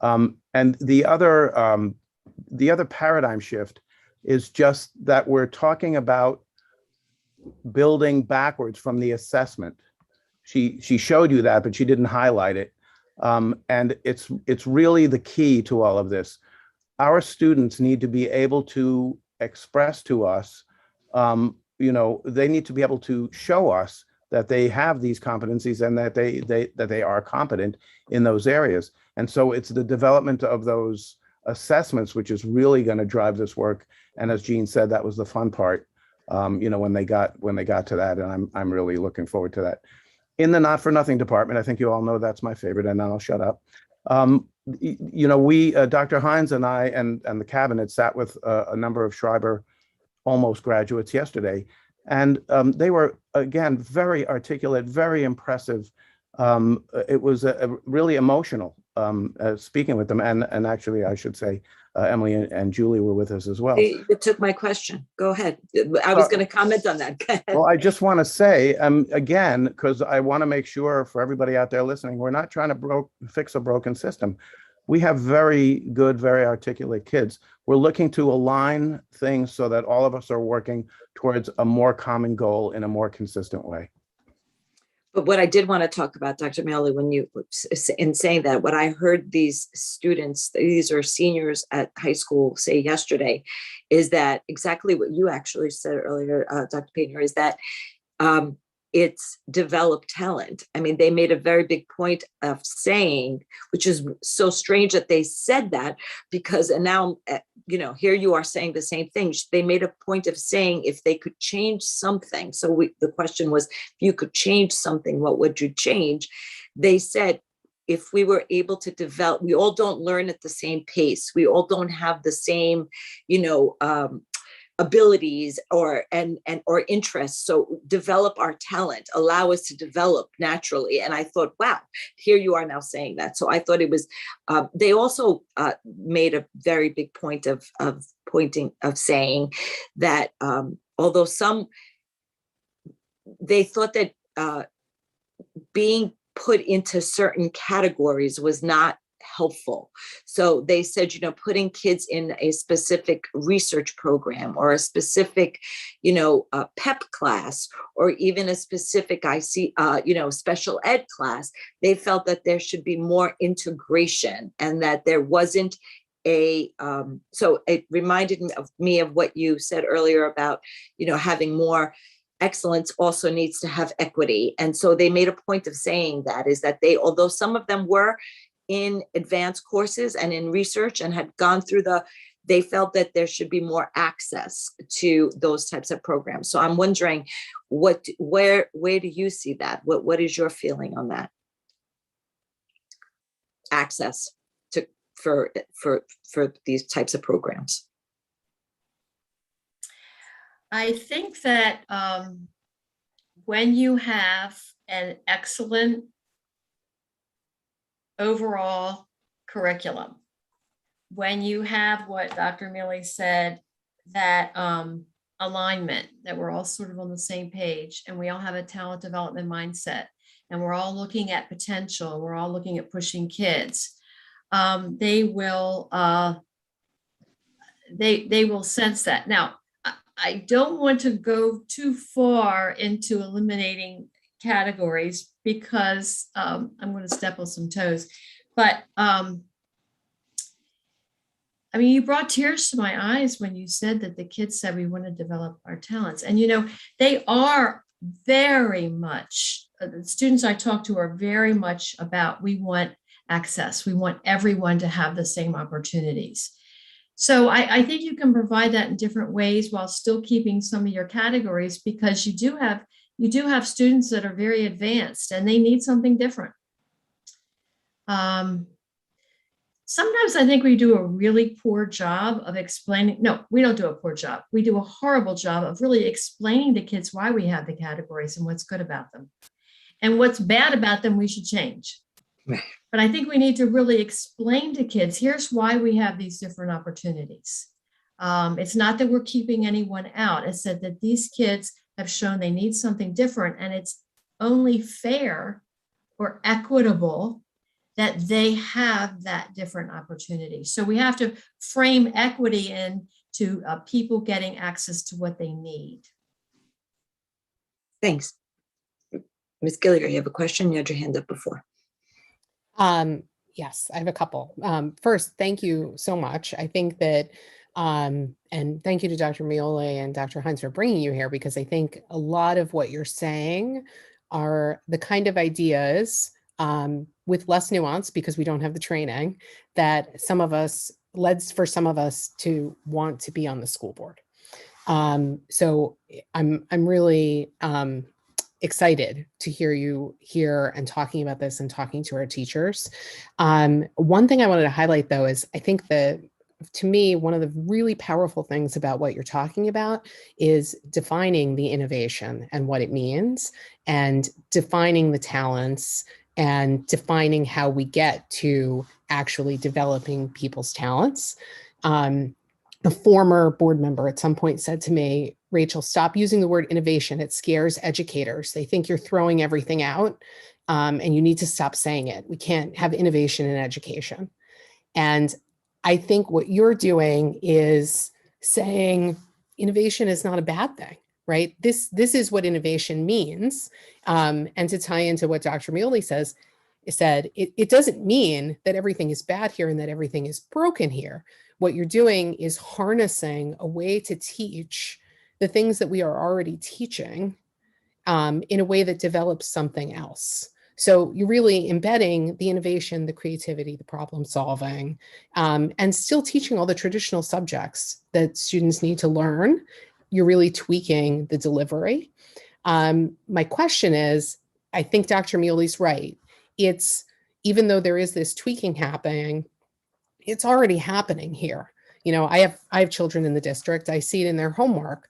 And the other paradigm shift is just that we're talking about building backwards from the assessment. She showed you that, but she didn't highlight it. And it's really the key to all of this. Our students need to be able to express to us, they need to be able to show us that they have these competencies and that they are competent in those areas. And so it's the development of those assessments, which is really going to drive this work. And as Jean said, that was the fun part, when they got to that, and I'm really looking forward to that. In the Not for Nothing department, I think you all know that's my favorite, and then I'll shut up. We, Dr. Hines and I and the cabinet sat with a number of Schreiber almost graduates yesterday, and they were, again, very articulate, very impressive. It was really emotional speaking with them, and actually, I should say, Emily and Julie were with us as well. You took my question. Go ahead. I was going to comment on that. Go ahead. Well, I just want to say, again, because I want to make sure for everybody out there listening, we're not trying to fix a broken system. We have very good, very articulate kids. We're looking to align things so that all of us are working towards a more common goal in a more consistent way. But what I did want to talk about, Dr. Maley, when you, in saying that, what I heard these students, these are seniors at high school, say yesterday, is that exactly what you actually said earlier, Dr. Painter, is that it's developed talent. I mean, they made a very big point of saying, which is so strange that they said that, because, and now, here you are saying the same thing. They made a point of saying if they could change something. So the question was, if you could change something, what would you change? They said, if we were able to develop, we all don't learn at the same pace. We all don't have the same, abilities or interests. So develop our talent, allow us to develop naturally. And I thought, wow, here you are now saying that. So I thought it was, they also made a very big point of saying that although they thought that being put into certain categories was not helpful. So they said, putting kids in a specific research program or a specific, PEP class, or even a specific special ed class, they felt that there should be more integration and that there wasn't so it reminded me of what you said earlier about, having more excellence also needs to have equity. And so they made a point of saying that, is that although some of them were in advanced courses and in research and had gone through they felt that there should be more access to those types of programs. So I'm wondering, where do you see that? What is your feeling on that? Access for these types of programs. I think that when you have an excellent overall curriculum, when you have what Dr. Milley said, that alignment, that we're all sort of on the same page and we all have a talent development mindset and we're all looking at potential, we're all looking at pushing kids, they will sense that. Now, I don't want to go too far into eliminating categories because I'm going to step on some toes, but you brought tears to my eyes when you said that the kids said we want to develop our talents. And, they are very much, the students I talk to are very much about, we want access. We want everyone to have the same opportunities. So I think you can provide that in different ways while still keeping some of your categories, because you do have students that are very advanced and they need something different. Sometimes I think we do a really poor job of explaining. No, we don't do a poor job. We do a horrible job of really explaining to kids why we have the categories and what's good about them. And what's bad about them, we should change. But I think we need to really explain to kids, here's why we have these different opportunities. It's not that we're keeping anyone out. It's that these kids have shown they need something different, and it's only fair or equitable that they have that different opportunity. So we have to frame equity into people getting access to what they need. Thanks. Ms. Gillier, you have a question? You had your hand up before. Yes, I have a couple. First, thank you so much. I think that, and thank you to Dr. Miole and Dr. Hines for bringing you here, because I think a lot of what you're saying are the kind of ideas with less nuance, because we don't have the training, that some of us led for some of us to want to be on the school board. So I'm really excited to hear you here and talking about this and talking to our teachers. One thing I wanted to highlight, though, is I think that, to me, one of the really powerful things about what you're talking about is defining the innovation and what it means, and defining the talents, and defining how we get to actually developing people's talents. A former board member at some point said to me, Rachel, stop using the word innovation. It scares educators. They think you're throwing everything out, and you need to stop saying it. We can't have innovation in education. And I think what you're doing is saying innovation is not a bad thing, right? This is what innovation means. And to tie into what Dr. Muley said, it doesn't mean that everything is bad here and that everything is broken here. What you're doing is harnessing a way to teach the things that we are already teaching in a way that develops something else. So you're really embedding the innovation, the creativity, the problem solving, and still teaching all the traditional subjects that students need to learn. You're really tweaking the delivery. My question is, I think Dr. Muley's right. It's, even though there is this tweaking happening, it's already happening here. You know, I have children in the district. I see it in their homework.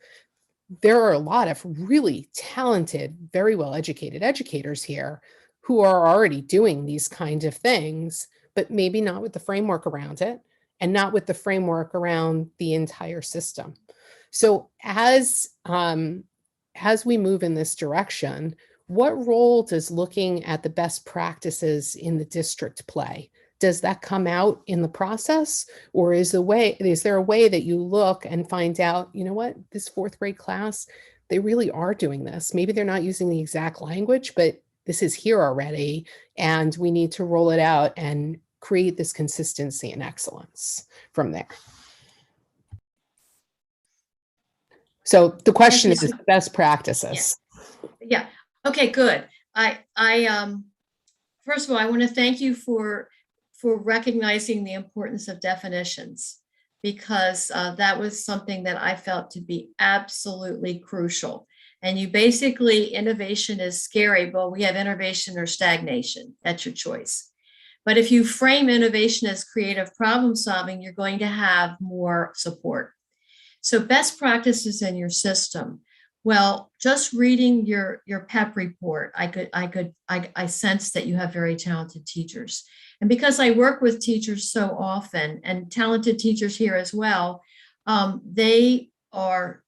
There are a lot of really talented, very well educated educators here who are already doing these kinds of things, but maybe not with the framework around it, and not with the framework around the entire system. So as we move in this direction, what role does looking at the best practices in the district play? Does that come out in the process, or is there a way that you look and find out, you know what, this fourth grade class, they really are doing this. Maybe they're not using the exact language, but this is here already, and we need to roll it out and create this consistency and excellence from there. So the question is best practices. Yeah. Okay, good. First of all, I want to thank you for recognizing the importance of definitions, because that was something that I felt to be absolutely crucial. And you basically, innovation is scary, but we have innovation or stagnation. That's your choice. But if you frame innovation as creative problem solving, you're going to have more support. So best practices in your system. Well, just reading your PEP report, I sense that you have very talented teachers. And because I work with teachers so often, and talented teachers here as well, they are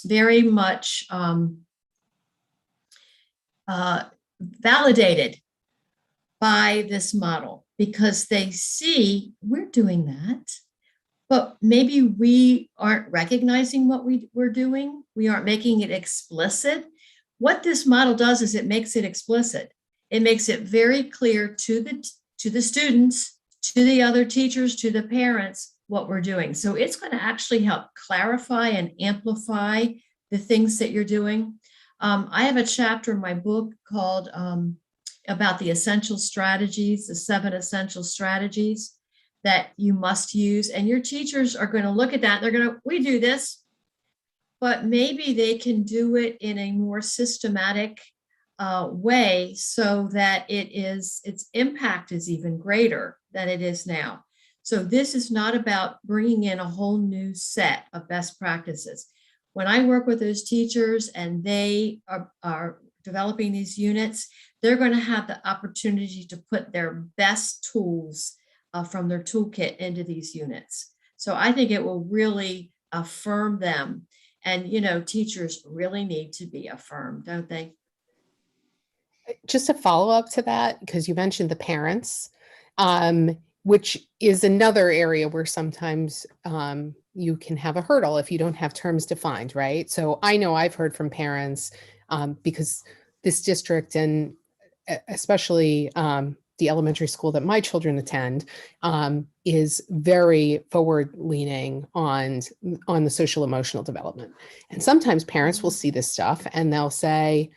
very much validated by this model, because they see we're doing that, but maybe we aren't recognizing what we're doing. We aren't making it explicit. What this model does is it makes it explicit. It makes it very clear to the students, to the other teachers, to the parents, what we're doing. So it's going to actually help clarify and amplify the things that you're doing. I have a chapter in my book called about the essential strategies, the 7 essential strategies that you must use. And your teachers are going to look at that. They're going to, we do this, but maybe they can do it in a more systematic way, so that its impact is even greater than it is now. So this is not about bringing in a whole new set of best practices. When I work with those teachers and they are developing these units, they're going to have the opportunity to put their best tools from their toolkit into these units. So I think it will really affirm them. And, you know, teachers really need to be affirmed, don't they? Just a follow-up to that, because you mentioned the parents, which is another area where sometimes you can have a hurdle if you don't have terms defined, right? So I know I've heard from parents, because this district, and especially the elementary school that my children attend, is very forward-leaning on the social emotional development. And sometimes parents will see this stuff and they'll say,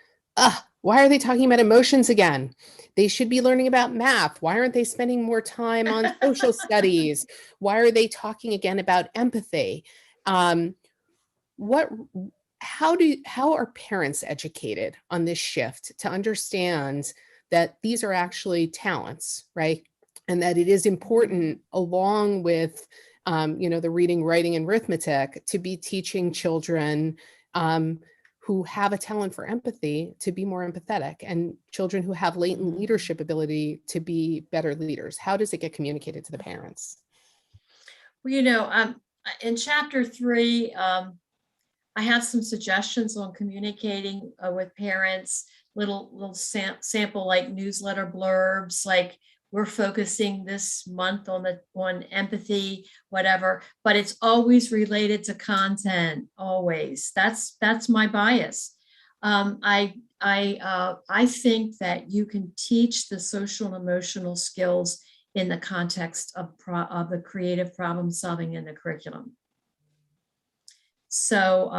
Why are they talking about emotions again? They should be learning about math. Why aren't they spending more time on social studies? Why are they talking again about empathy? How are parents educated on this shift to understand that these are actually talents, right? And that it is important, along with the reading, writing, and arithmetic, to be teaching children who have a talent for empathy to be more empathetic, and children who have latent leadership ability to be better leaders. How does it get communicated to the parents? Well, in chapter 3, I have some suggestions on communicating with parents, little sample like newsletter blurbs, like we're focusing this month on empathy, whatever, but it's always related to content, always. That's my bias. I think that you can teach the social and emotional skills in the context of the creative problem solving in the curriculum. So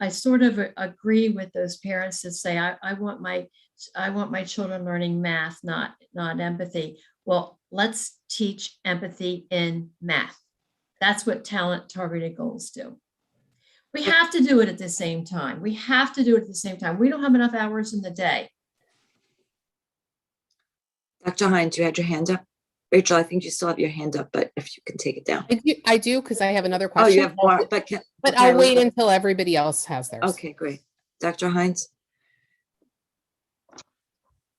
I sort of agree with those parents that say, I want my children learning math, not empathy. Well, let's teach empathy in math. That's what talent targeted goals do. We have to do it at the same time. We don't have enough hours in the day. Dr. Hines, you had your hand up. Rachel, I think you still have your hand up, but if you can take it down. I do, because I have another Oh, question. you have more, but I'll wait until everybody else has theirs. Okay, great. Dr. Hines?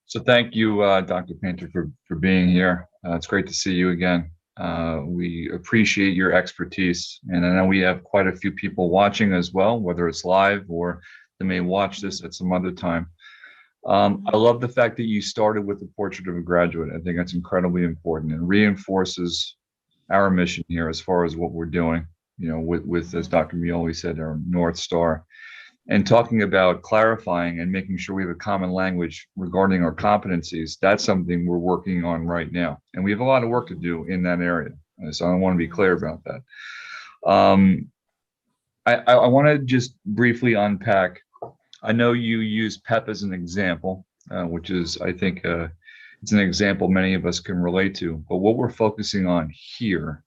So thank you, Dr. Painter, for being here. It's great to see you again. We appreciate your expertise, and I know we have quite a few people watching as well, whether it's live or they may watch this at some other time. I love the fact that you started with the portrait of a graduate. I think that's incredibly important and reinforces our mission here as far as what we're doing, with as Dr. Mioli said, our North Star, and talking about clarifying and making sure we have a common language regarding our competencies. That's something we're working on right now. And we have a lot of work to do in that area. So I want to be clear about that. I want to just briefly unpack. I know you use PEP as an example, which is, I think, it's an example many of us can relate to. But what we're focusing on here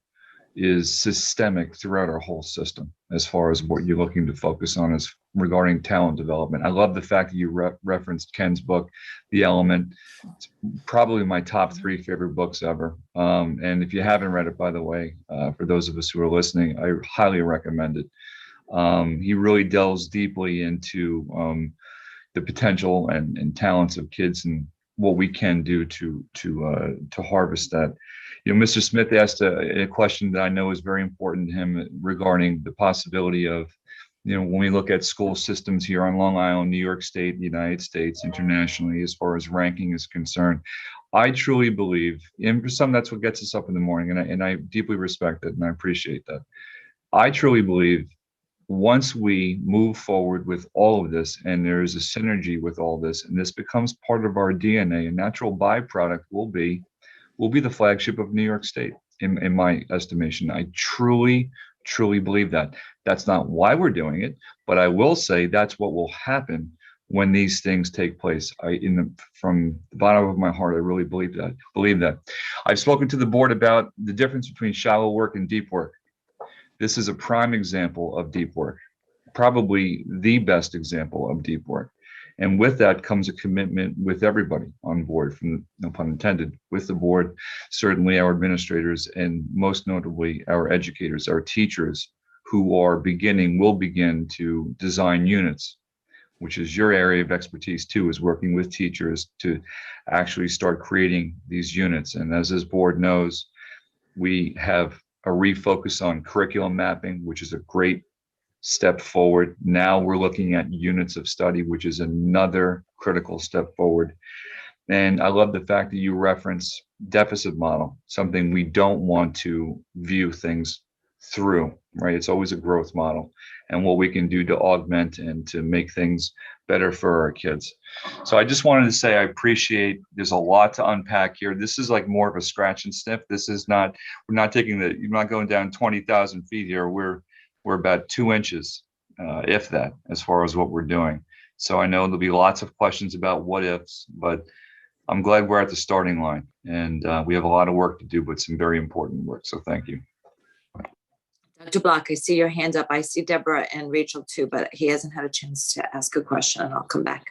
is systemic throughout our whole system, as far as what you're looking to focus on is regarding talent development. I love the fact that you referenced Ken's book, The Element. It's probably my top 3 favorite books ever. And if you haven't read it, by the way, for those of us who are listening, I highly recommend it. He really delves deeply into the potential and talents of kids and what we can do to harvest that. Mr. Smith asked a question that I know is very important to him regarding the possibility of, when we look at school systems here on Long Island, New York State, the United States, internationally, as far as ranking is concerned. I truly believe, and for some, that's what gets us up in the morning, and I deeply respect it and I appreciate that. I truly believe once we move forward with all of this, and there is a synergy with all this, and this becomes part of our DNA, a natural byproduct will be the flagship of New York State, in my estimation. I truly believe that. That's not why we're doing it, but I will say that's what will happen when these things take place. From the bottom of my heart, I really believe that. I've spoken to the board about the difference between shallow work and deep work. This is a prime example of deep work, probably the best example of deep work. And with that comes a commitment with everybody on board, from no pun intended, with the board, certainly our administrators, and most notably our educators, our teachers, who will begin to design units, which is your area of expertise too, is working with teachers to actually start creating these units. And as this board knows, we have a refocus on curriculum mapping, which is a great step forward. Now we're looking at units of study, which is another critical step forward. And I love the fact that you reference deficit model, something we don't want to view things through, right? It's always a growth model and what we can do to augment and to make things better for our kids. So I just wanted to say, I appreciate, there's a lot to unpack here. This is like more of a scratch and sniff. This is not, you're not going down 20,000 feet here. We're about 2 inches, if that, as far as what we're doing. So I know there'll be lots of questions about what ifs, but I'm glad we're at the starting line, and we have a lot of work to do, but some very important work. So thank you. Dr. Block, I see your hand up. I see Deborah and Rachel too, but he hasn't had a chance to ask a question, and I'll come back.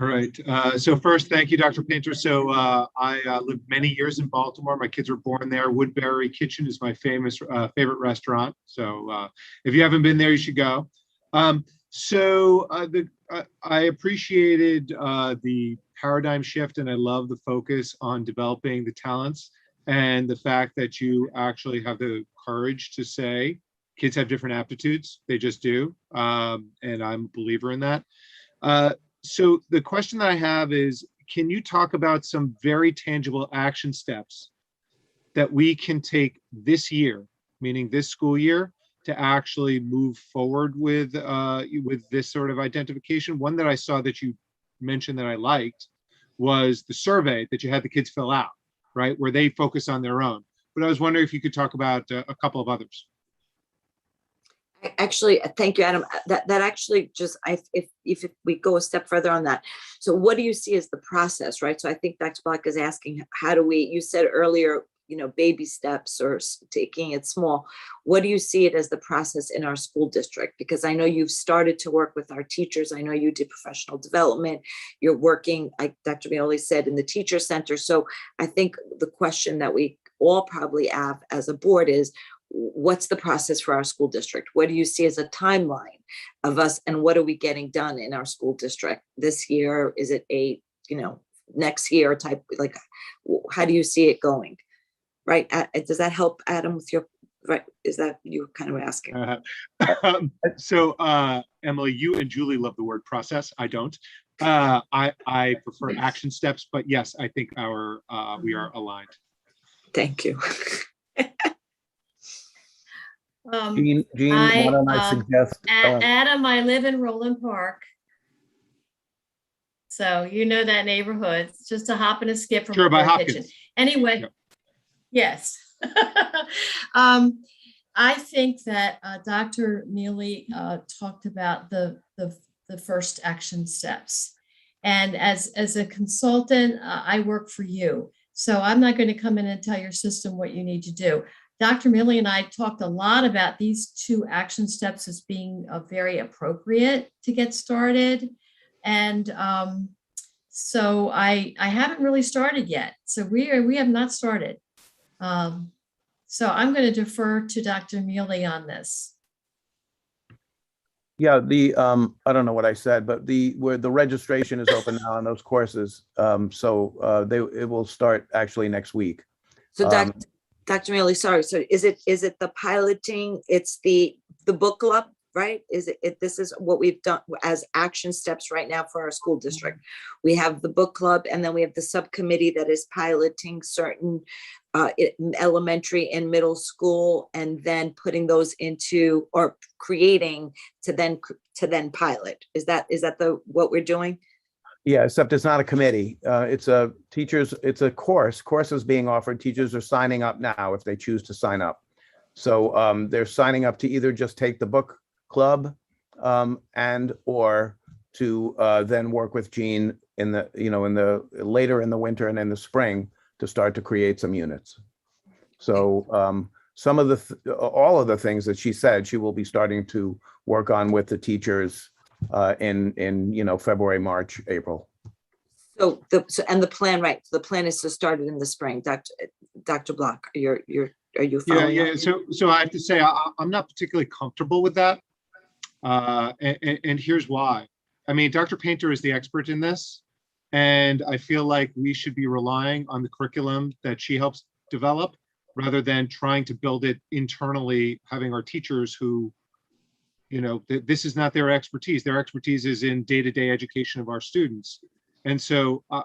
All right. So first, thank you, Dr. Painter. So I lived many years in Baltimore. My kids were born there. Woodbury Kitchen is my favorite restaurant. So if you haven't been there, you should go. I appreciated the paradigm shift, and I love the focus on developing the talents and the fact that you actually have the courage to say kids have different aptitudes. They just do. And I'm a believer in that. So the question that I have is, can you talk about some very tangible action steps that we can take this year, meaning this school year, to actually move forward with this sort of identification? One that I saw that you mentioned that I liked was the survey that you had the kids fill out, right, where they focus on their own. But I was wondering if you could talk about a couple of others. Actually, thank you, Adam. That actually just, if we go a step further on that. So what do you see as the process, right? So I think Dr. Block is asking, how do we, you said earlier, baby steps or taking it small. What do you see it as the process in our school district? Because I know you've started to work with our teachers. I know you did professional development. You're working, like Dr. Mioli said, in the teacher center. So I think the question that we all probably have as a board is, what's the process for our school district? What do you see as a timeline of us, and what are we getting done in our school district this year? Is it a, next year type, like, how do you see it going? Right? Does that help, Adam, with your, right? Is that you kind of asking? Emily, you and Julie love the word process. I don't. I prefer action steps, but yes, I think we are aligned. Thank you. Jean, why don't I suggest? Adam, I live in Roland Park. So you know that neighborhood. It's just a hop and a skip from the kitchen. Anyway, yep. Yes. I think that Dr. Neely talked about the first action steps. And as a consultant, I work for you. So I'm not going to come in and tell your system what you need to do. Dr. Milley and I talked a lot about these two action steps as being very appropriate to get started. And so I haven't really started yet. So we have not started. So I'm going to defer to Dr. Milley on this. Yeah, I don't know what I said, but where the registration is open now on those courses. It will start actually next week. So Dr. Mealy, sorry. So is it the piloting? It's the book club, right? This is what we've done as action steps right now for our school district. We have the book club, and then we have the subcommittee that is piloting certain elementary and middle school, and then putting those into, or creating to then pilot. Is that what we're doing? Yeah, except it's not a committee. It's a course. Courses being offered. Teachers are signing up now if they choose to sign up. So they're signing up to either just take the book club or to then work with Jean in the later in the winter and in the spring to start to create some units. So all of the things that she said, she will be starting to work on with the teachers in February, March, April. So the plan, right? The plan is to start it in the spring. Dr. Block, are you following? Yeah. So I have to say I'm not particularly comfortable with that, and here's why. I mean, Dr. Painter is the expert in this, and I feel like we should be relying on the curriculum that she helps develop, rather than trying to build it internally, having our teachers who, this is not their expertise. Their expertise is in day-to-day education of our students. And so, I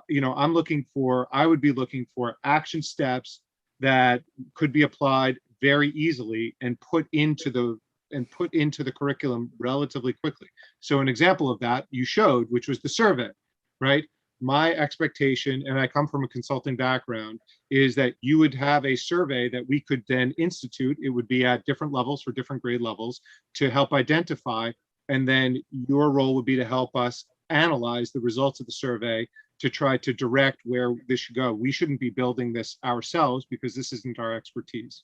would be looking for action steps that could be applied very easily and put into the curriculum relatively quickly. So an example of that you showed, which was the survey, right? My expectation, and I come from a consulting background, is that you would have a survey that we could then institute. It would be at different levels for different grade levels to help identify, and then your role would be to help us analyze the results of the survey to try to direct where this should go. We shouldn't be building this ourselves because this isn't our expertise.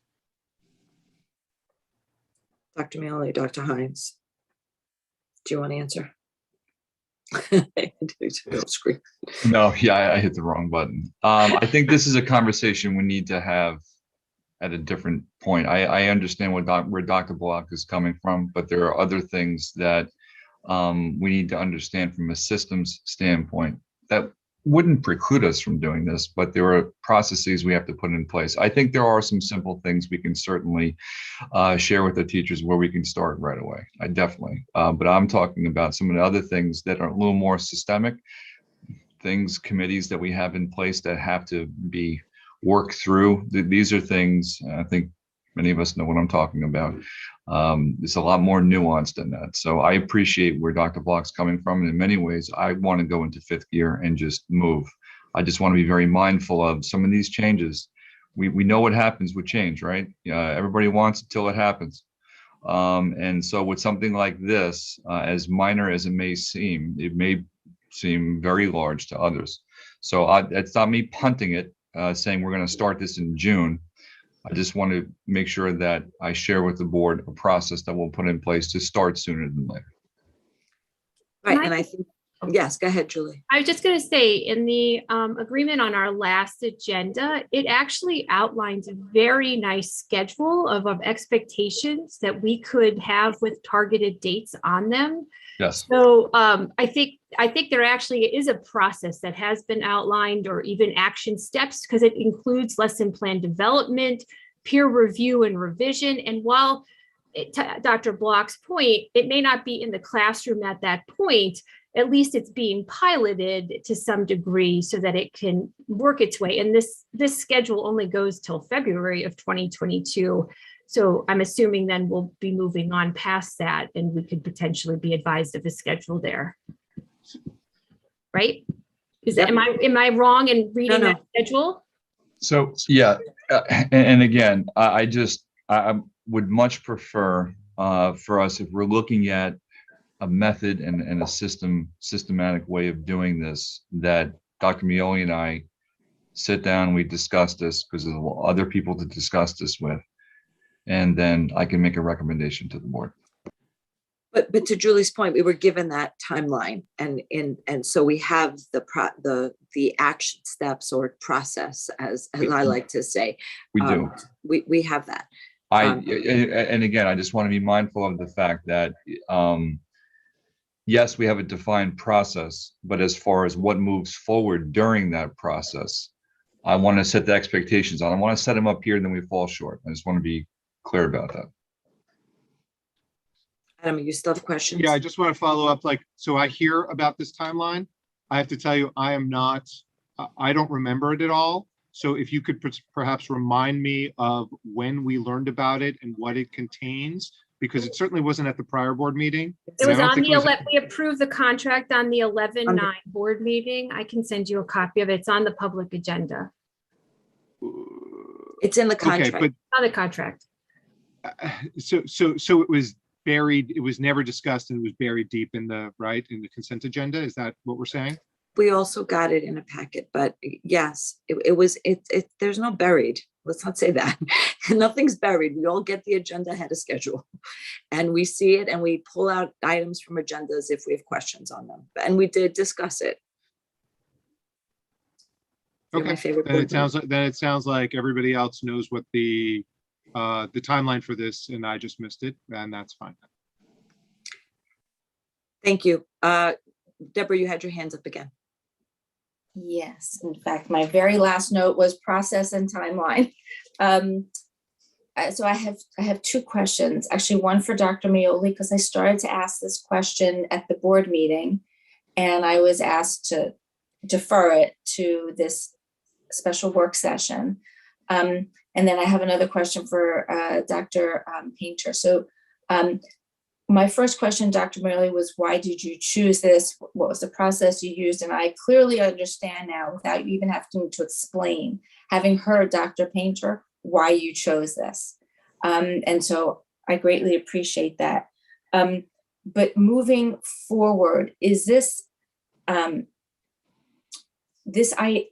Dr. Mealy, Dr. Hines. Do you want to answer? Screen. No, yeah, I hit the wrong button. I think this is a conversation we need to have at a different point. I understand where Dr. Block is coming from, but there are other things that we need to understand from a systems standpoint that wouldn't preclude us from doing this, but there are processes we have to put in place. I think there are some simple things we can certainly share with the teachers where we can start right away. I definitely, but I'm talking about some of the other things that are a little more systemic things, committees that we have in place that have to be worked through. These are things, I think many of us know what I'm talking about. It's a lot more nuanced than that. So I appreciate where Dr. Block's coming from. And in many ways, I want to go into fifth gear and just move. I just want to be very mindful of some of these changes. We know what happens with change, right? Everybody wants it till it happens. And so with something like this, as minor as it may seem very large to others. So it's not me punting it, saying we're going to start this in June. I just want to make sure that I share with the board a process that we'll put in place to start sooner than later. Right, and I think, yes, go ahead, Julie. I was just going to say, in the agreement on our last agenda, it actually outlines a very nice schedule of expectations that we could have with targeted dates on them. Yes. So I think there actually is a process that has been outlined, or even action steps, because it includes lesson plan development, peer review and revision. And while to Dr. Block's point, it may not be in the classroom at that point, at least it's being piloted to some degree so that it can work its way. And this schedule only goes till February of 2022. So I'm assuming then we'll be moving on past that, and we could potentially be advised of a schedule there. Right? Am I wrong in reading that schedule? So yeah, and again, I would much prefer for us, if we're looking at a method and a systematic way of doing this, that Dr. Mealy and I sit down, we discuss this, because there's other people to discuss this with, and then I can make a recommendation to the board. But to Julie's point, we were given that timeline, and so we have the action steps or process, as I like to say. We do. We have that. And again, I just want to be mindful of the fact that yes, we have a defined process, but as far as what moves forward during that process, I want to set the expectations on. I want to set them up here, and then we fall short. I just want to be clear about that. Adam, you still have questions? Yeah, I just want to follow up. So I hear about this timeline. I have to tell you, I don't remember it at all. So if you could perhaps remind me of when we learned about it and what it contains, because it certainly wasn't at the prior board meeting. It was on the we approved the contract on the 11/9 board meeting. I can send you a copy of it. It's on the public agenda. It's in the contract. Okay, on the contract. So it was buried. It was never discussed, and it was buried deep in the consent agenda. Is that what we're saying? We also got it in a packet, but yes, there's no buried. Let's not say that. Nothing's buried. We all get the agenda ahead of schedule, and we see it, and we pull out items from agendas if we have questions on them. And we did discuss it. Okay. Then it sounds like everybody else knows what the timeline for this, and I just missed it, and that's fine. Thank you. Deborah, you had your hands up again. Yes, in fact, my very last note was process and timeline. So I have two questions, actually one for Dr. Mealy, because I started to ask this question at the board meeting, and I was asked to defer it to this special work session. And then I have another question for Dr. Painter. So my first question, Dr. Mealy, was why did you choose this? What was the process you used? And I clearly understand now, without you even having to explain, having heard Dr. Painter, why you chose this. And so I greatly appreciate that. But moving forward, is this This, I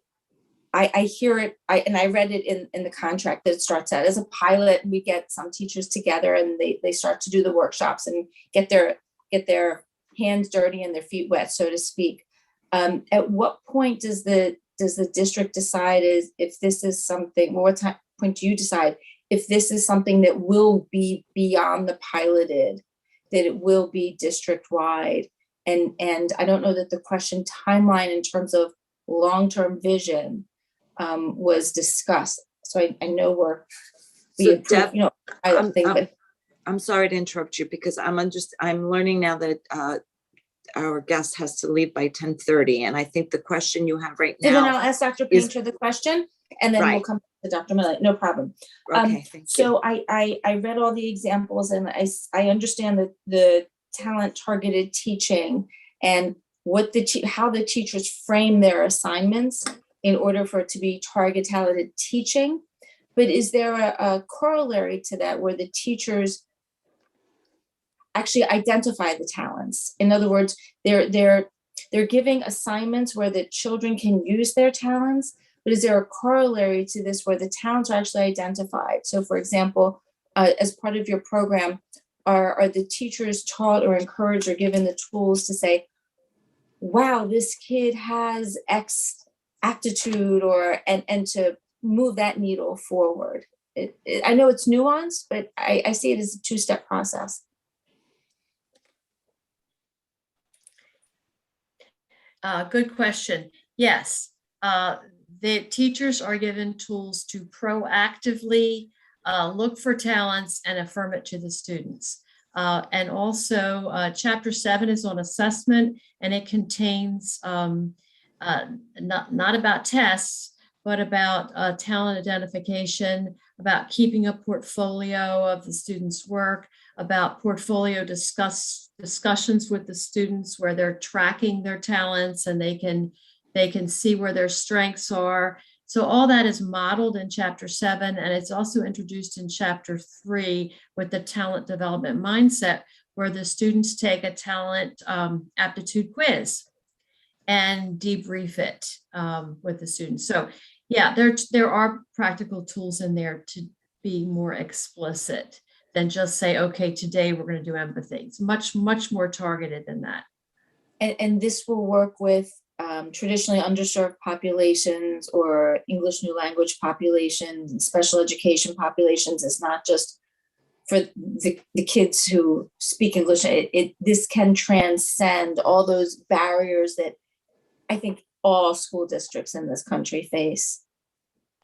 hear it, and I read it in the contract that it starts out as a pilot, and we get some teachers together and they start to do the workshops and get their hands dirty and their feet wet, so to speak. At what point does the district decide if this is something, or what point do you decide if this is something that will be beyond the piloted, that it will be district-wide? And I don't know that the question timeline in terms of long-term vision was discussed. So I know So Deb, I don't think, but I'm sorry to interrupt you, because I'm learning now that our guest has to leave by 10:30, and I think the question you have right so then I'll now. ask Dr. Painter the question, and then we'll Right. come to Dr. Millett. No problem. Okay, thank you. So I read all the examples, and I understand that the talent targeted teaching and how the teachers frame their assignments in order for it to be target talented teaching. But is there a corollary to that where the teachers actually identify the talents? In other words, they're giving assignments where the children can use their talents, but is there a corollary to this where the talents are actually identified? So for example, as part of your program, are the teachers taught or encouraged or given the tools to say, wow, this kid has X aptitude, and to move that needle forward? I know it's nuanced, but I see it as a two-step process. Good question. Yes, the teachers are given tools to proactively look for talents and affirm it to the students. And also Chapter 7 is on assessment, and it contains not about tests, but about talent identification, about keeping a portfolio of the students' work, about portfolio discussions with the students where they're tracking their talents and they can see where their strengths are. So all that is modeled in Chapter 7, and it's also introduced in Chapter 3 with the talent development mindset, where the students take a talent aptitude quiz and debrief it with the students. So yeah, there are practical tools in there to be more explicit than just say, okay, today we're going to do empathy. It's much, much more targeted than that. And this will work with traditionally underserved populations or English new language populations and special education populations. It's not just for the kids who speak English. This can transcend all those barriers that I think all school districts in this country face.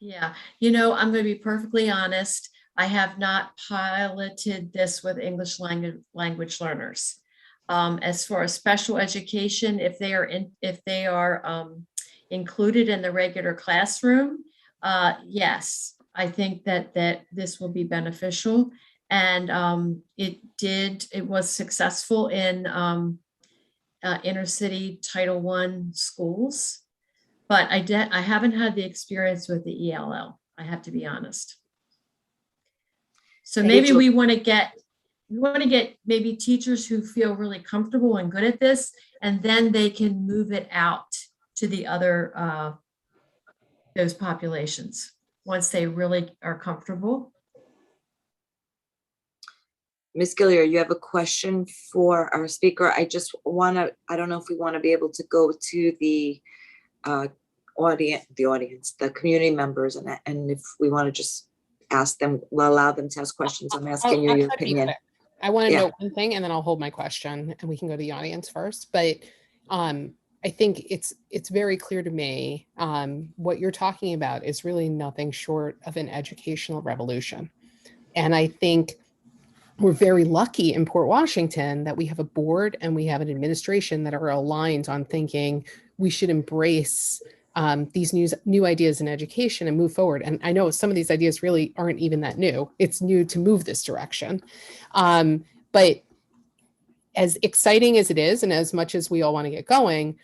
Yeah, I'm going to be perfectly honest. I have not piloted this with English language learners. As far as special education, if they are included in the regular classroom, yes, I think that this will be beneficial. And it was successful in inner city Title I schools, but I haven't had the experience with the ELL. I have to be honest. So maybe we want to get maybe teachers who feel really comfortable and good at this, and then they can move it out to the other those populations once they really are comfortable. Ms. Gillier, you have a question for our speaker. I don't know if we want to be able to go to the audience, the community members, and if we want to just ask them, allow them to ask questions. I'm asking you your opinion. I want to know one thing, and then I'll hold my question, and we can go to the audience first. But I think it's very clear to me what you're talking about is really nothing short of an educational revolution. And I think we're very lucky in Port Washington that we have a board and we have an administration that are aligned on thinking we should embrace these new ideas in education and move forward. And I know some of these ideas really aren't even that new. It's new to move this direction. But as exciting as it is, and as much as we all want to get going,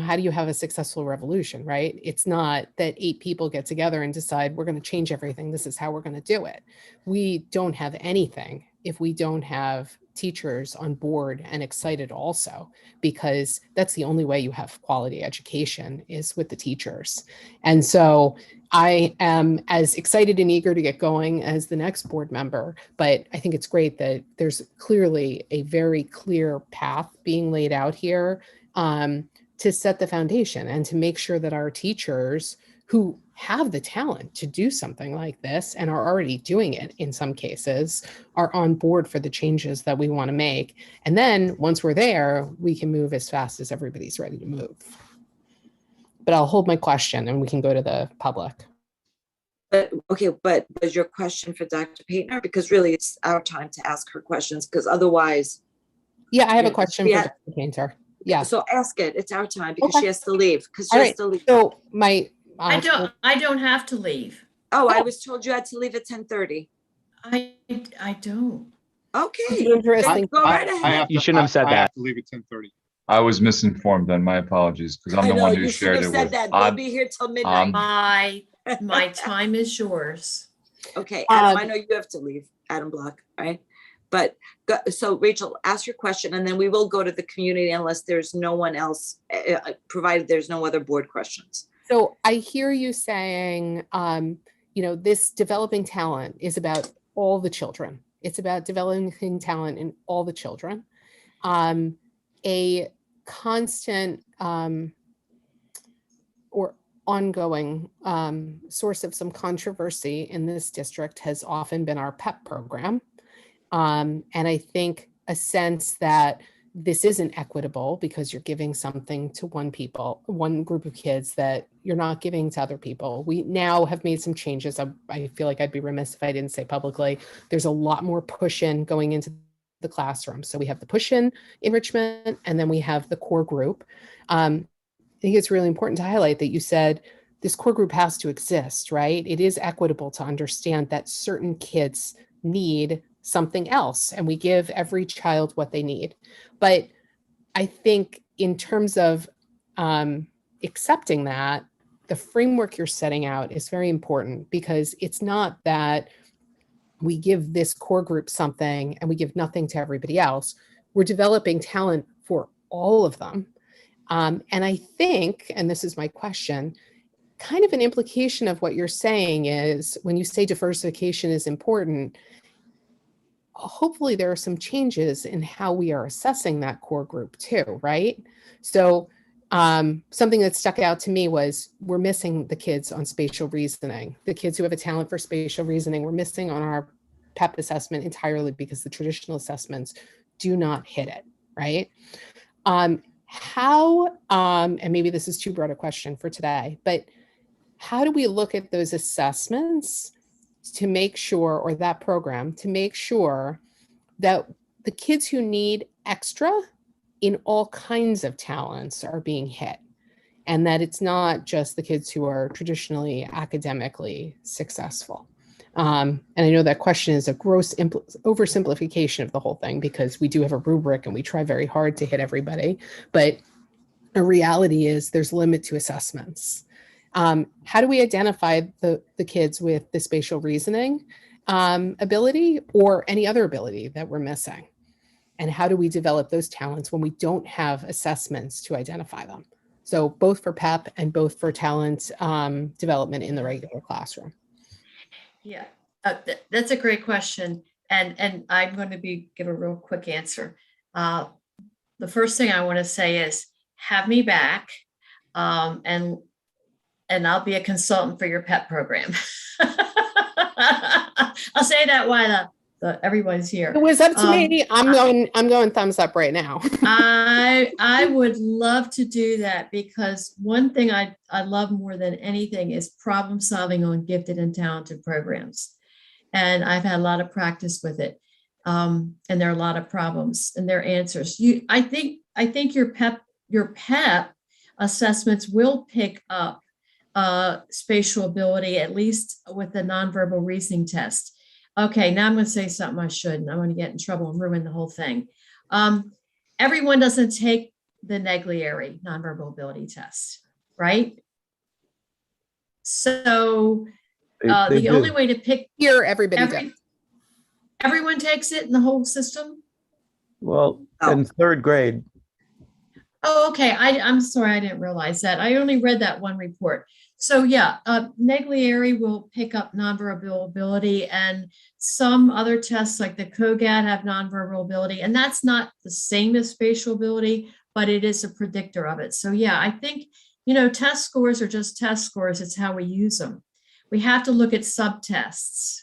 how do you have a successful revolution, right? It's not that 8 people get together and decide we're going to change everything. This is how we're going to do it. We don't have anything if we don't have teachers on board and excited also, because that's the only way you have quality education is with the teachers. And so I am as excited and eager to get going as the next board member, but I think it's great that there's clearly a very clear path being laid out here to set the foundation and to make sure that our teachers who have the talent to do something like this and are already doing it in some cases are on board for the changes that we want to make. And then once we're there, we can move as fast as everybody's ready to move. But I'll hold my question and we can go to the public. But okay, but was your question for Dr. Painter? Because really it's our time to ask her questions, because otherwise. Yeah, I have a Yeah, question yeah. for Dr. Painter. Yeah. So ask it. It's our time because Okay. she has to leave. Because she All has right. to leave. So my I don't have to leave. Oh, I was told you had to leave at 10:30. I don't. Okay. interesting. Go right ahead. You shouldn't have said I that. have to leave at 10:30. I was misinformed then. My apologies, because I'm I the know, one who you shared shouldn't it have said with. that. They'll be here till midnight. My time is yours. Okay, Adam, I know you have to leave, Adam Block, right? But so Rachel, ask your question and then we will go to the community unless there's no one else, provided there's no other board questions. So I hear you saying, this developing talent is about all the children. It's about developing talent in all the children. A constant or ongoing source of some controversy in this district has often been our PEP program. And I think a sense that this isn't equitable because you're giving something to one group of kids that you're not giving to other people. We now have made some changes. I feel like I'd be remiss if I didn't say publicly, there's a lot more push-in going into the classroom. So we have the push-in enrichment, and then we have the core group. I think it's really important to highlight that you said this core group has to exist, right? It is equitable to understand that certain kids need something else, and we give every child what they need. But I think in terms of accepting that, the framework you're setting out is very important, because it's not that we give this core group something and we give nothing to everybody else. We're developing talent for all of them. And I think, and this is my question, kind of an implication of what you're saying is when you say diversification is important, hopefully there are some changes in how we are assessing that core group too, right? So something that stuck out to me was we're missing the kids on spatial reasoning. The kids who have a talent for spatial reasoning, we're missing on our PEP assessment entirely because the traditional assessments do not hit it, right? How, and maybe this is too broad a question for today, but how do we look at those assessments to make sure, or that program, to make sure that the kids who need extra in all kinds of talents are being hit, and that it's not just the kids who are traditionally academically successful? And I know that question is a gross oversimplification of the whole thing, because we do have a rubric and we try very hard to hit everybody, but the reality is there's a limit to assessments. How do we identify the kids with the spatial reasoning ability or any other ability that we're missing? And how do we develop those talents when we don't have assessments to identify them? So both for PEP and both for talent development in the regular classroom. Yeah, that's a great question. And I'm going to give a real quick answer. The first thing I want to say is have me back, and I'll be a consultant for your PEP program. I'll say that while everyone's here. It was up to me. I'm going thumbs up right now. I would love to do that, because one thing I love more than anything is problem solving on gifted and talented programs. And I've had a lot of practice with it. And there are a lot of problems and their answers. I think your PEP assessments will pick up spatial ability, at least with the nonverbal reasoning test. Okay, now I'm going to say something I shouldn't. I'm going to get in trouble and ruin the whole thing. Everyone doesn't take the Neglieri nonverbal ability test, right? So They the do. only way to pick Here, everybody did. Everyone takes it in the whole system? Well, Oh. in third grade, Oh, okay. I'm sorry, I didn't realize that. I only read that one report. So yeah, Naglieri will pick up nonverbal ability, and some other tests like the COGAT have nonverbal ability, and that's not the same as spatial ability, but it is a predictor of it. So yeah, I think, test scores are just test scores. It's how we use them. We have to look at subtests.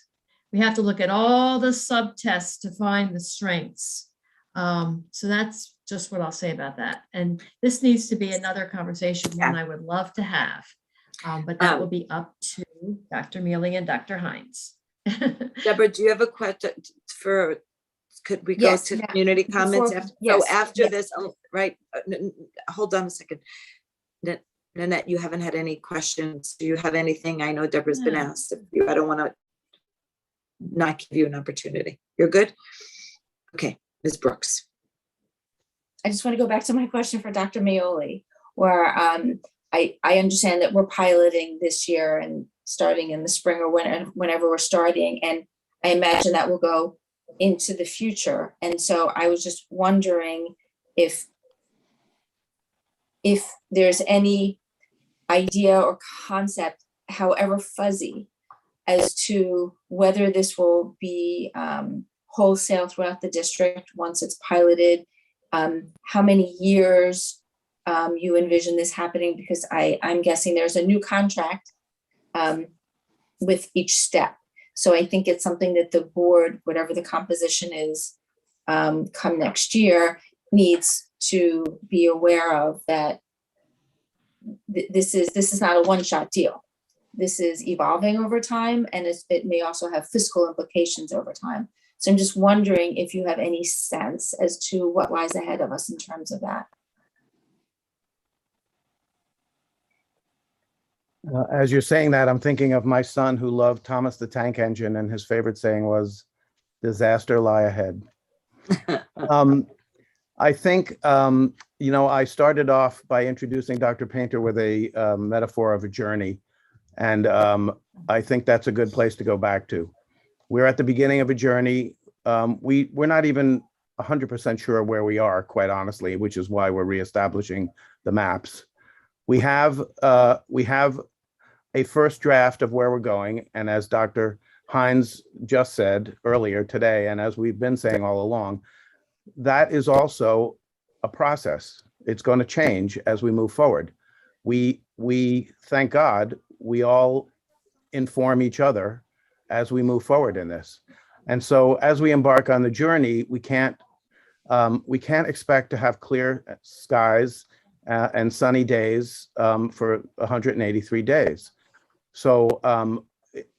We have to look at all the subtests to find the strengths. So that's just what I'll say about that. And this needs to be another conversation, one I would love to have. But that will be up to Dr. Mealy and Dr. Hines. Deborah, do you have a question could we go Yes, to yeah. community comments? Before- So yes, after yes. this, right, hold on a second. Nanette, you haven't had any questions. Do you have anything? I know Deborah's been No. asked of you. I don't want to not give you an opportunity. You're good? Okay, Ms. Brooks. I just want to go back to my question for Dr. Mealy, where I understand that we're piloting this year and starting in the spring or whenever we're starting, and I imagine that will go into the future. And so I was just wondering if there's any idea or concept, however fuzzy, as to whether this will be wholesale throughout the district once it's piloted, how many years you envision this happening, because I'm guessing there's a new contract with each step. So I think it's something that the board, whatever the composition is, come next year, needs to be aware of, that this is not a one-shot deal. This is evolving over time, and it may also have fiscal implications over time. So I'm just wondering if you have any sense as to what lies ahead of us in terms of that. as you're saying that, I'm thinking of my son who loved Thomas the Tank Engine, and his favorite saying was, "Disaster lie ahead." I think, I started off by introducing Dr. Painter with a metaphor of a journey. And I think that's a good place to go back to. We're at the beginning of a journey. We're not even 100% sure where we are, quite honestly, which is why we're reestablishing the maps. We have a first draft of where we're going. And as Dr. Hines just said earlier today, and as we've been saying all along, that is also a process. It's going to change as we move forward. We thank God, we all inform each other as we move forward in this. And so as we embark on the journey, we can't expect to have clear skies and sunny days for 183 days. So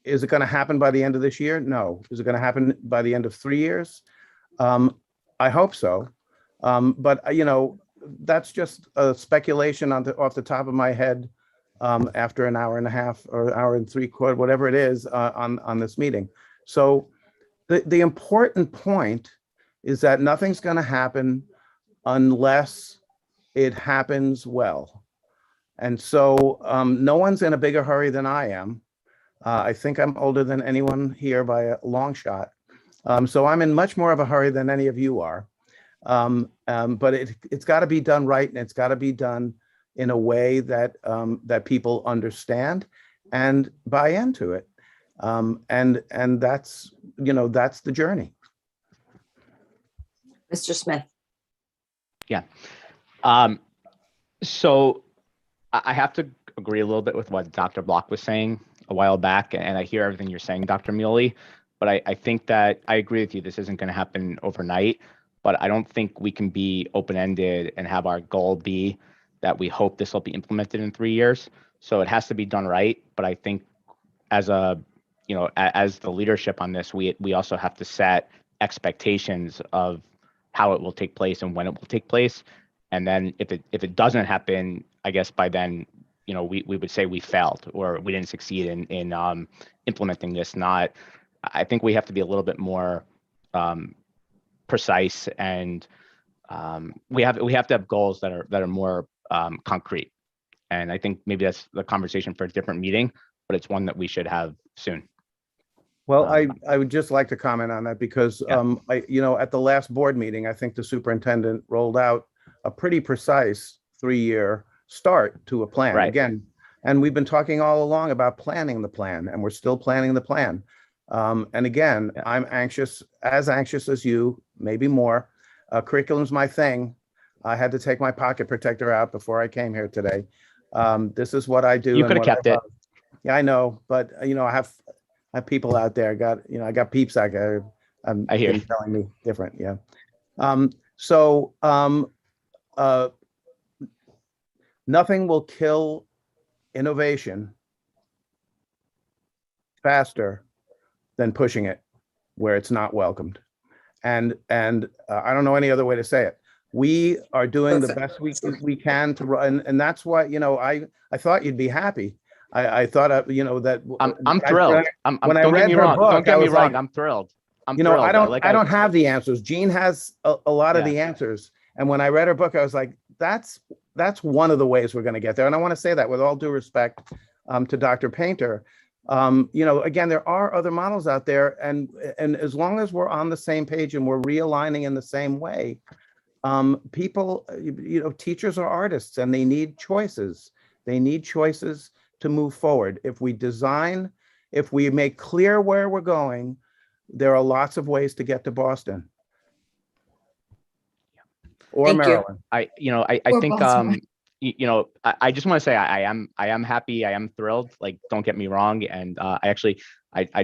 is it going to happen by the end of this year? No. Is it going to happen by the end of 3 years? I hope so. But that's just a speculation off the top of my head after an hour and a half or hour and three-quarters, whatever it is, on this meeting. So the important point is that nothing's going to happen unless it happens well. And so no one's in a bigger hurry than I am. I think I'm older than anyone here by a long shot. So I'm in much more of a hurry than any of you are. But it's got to be done right, and it's got to be done in a way that that people understand and buy into it. And that's the journey. Mr. Smith. Yeah. So I have to agree a little bit with what Dr. Block was saying a while back, and I hear everything you're saying, Dr. Mealy, but I think that I agree with you. This isn't going to happen overnight, but I don't think we can be open-ended and have our goal be that we hope this will be implemented in 3 years. So it has to be done right. But I think as as the leadership on this, we also have to set expectations of how it will take place and when it will take place. And then if it doesn't happen, I guess by then, we would say we failed or we didn't succeed in implementing this. I think we have to be a little bit more precise, and we have to have goals that are more concrete. And I think maybe that's the conversation for a different meeting, but it's one that we should have soon. Well, I would just like to comment on that because, at the last board meeting, I think the superintendent rolled out a pretty precise 3-year start to a plan. Right. Again, and we've been talking all along about planning the plan, and we're still planning the plan. And again, I'm anxious as you, maybe more. Curriculum's my thing. I had to take my pocket protector out before I came here today. This is what I do. You and could have what I kept it. love. Yeah, I know, but I have people out there. I got peeps out there. I hear you. Telling me different. Yeah. Nothing will kill innovation faster than pushing it where it's not welcomed. And I don't know any other way to say it. We are doing the best we can to run, and that's why I thought you'd be happy. I thought that I'm thrilled. When I don't read get me her wrong. book, Don't get I me was wrong. like, I'm thrilled. I'm I thrilled. don't have the answers. Jean has a lot of Yeah. the answers. And when I read her book, I was like, that's one of the ways we're going to get there. And I want to say that with all due respect to Dr. Painter. Again, there are other models out there, and as long as we're on the same page and we're realigning in the same way, people, teachers are artists and they need choices. They need choices to move forward. If we make clear where we're going, there are lots of ways to get to Boston or Thank you. Maryland. I Or think Baltimore. I just want to say I am happy. I am thrilled. Like, don't get me wrong. And I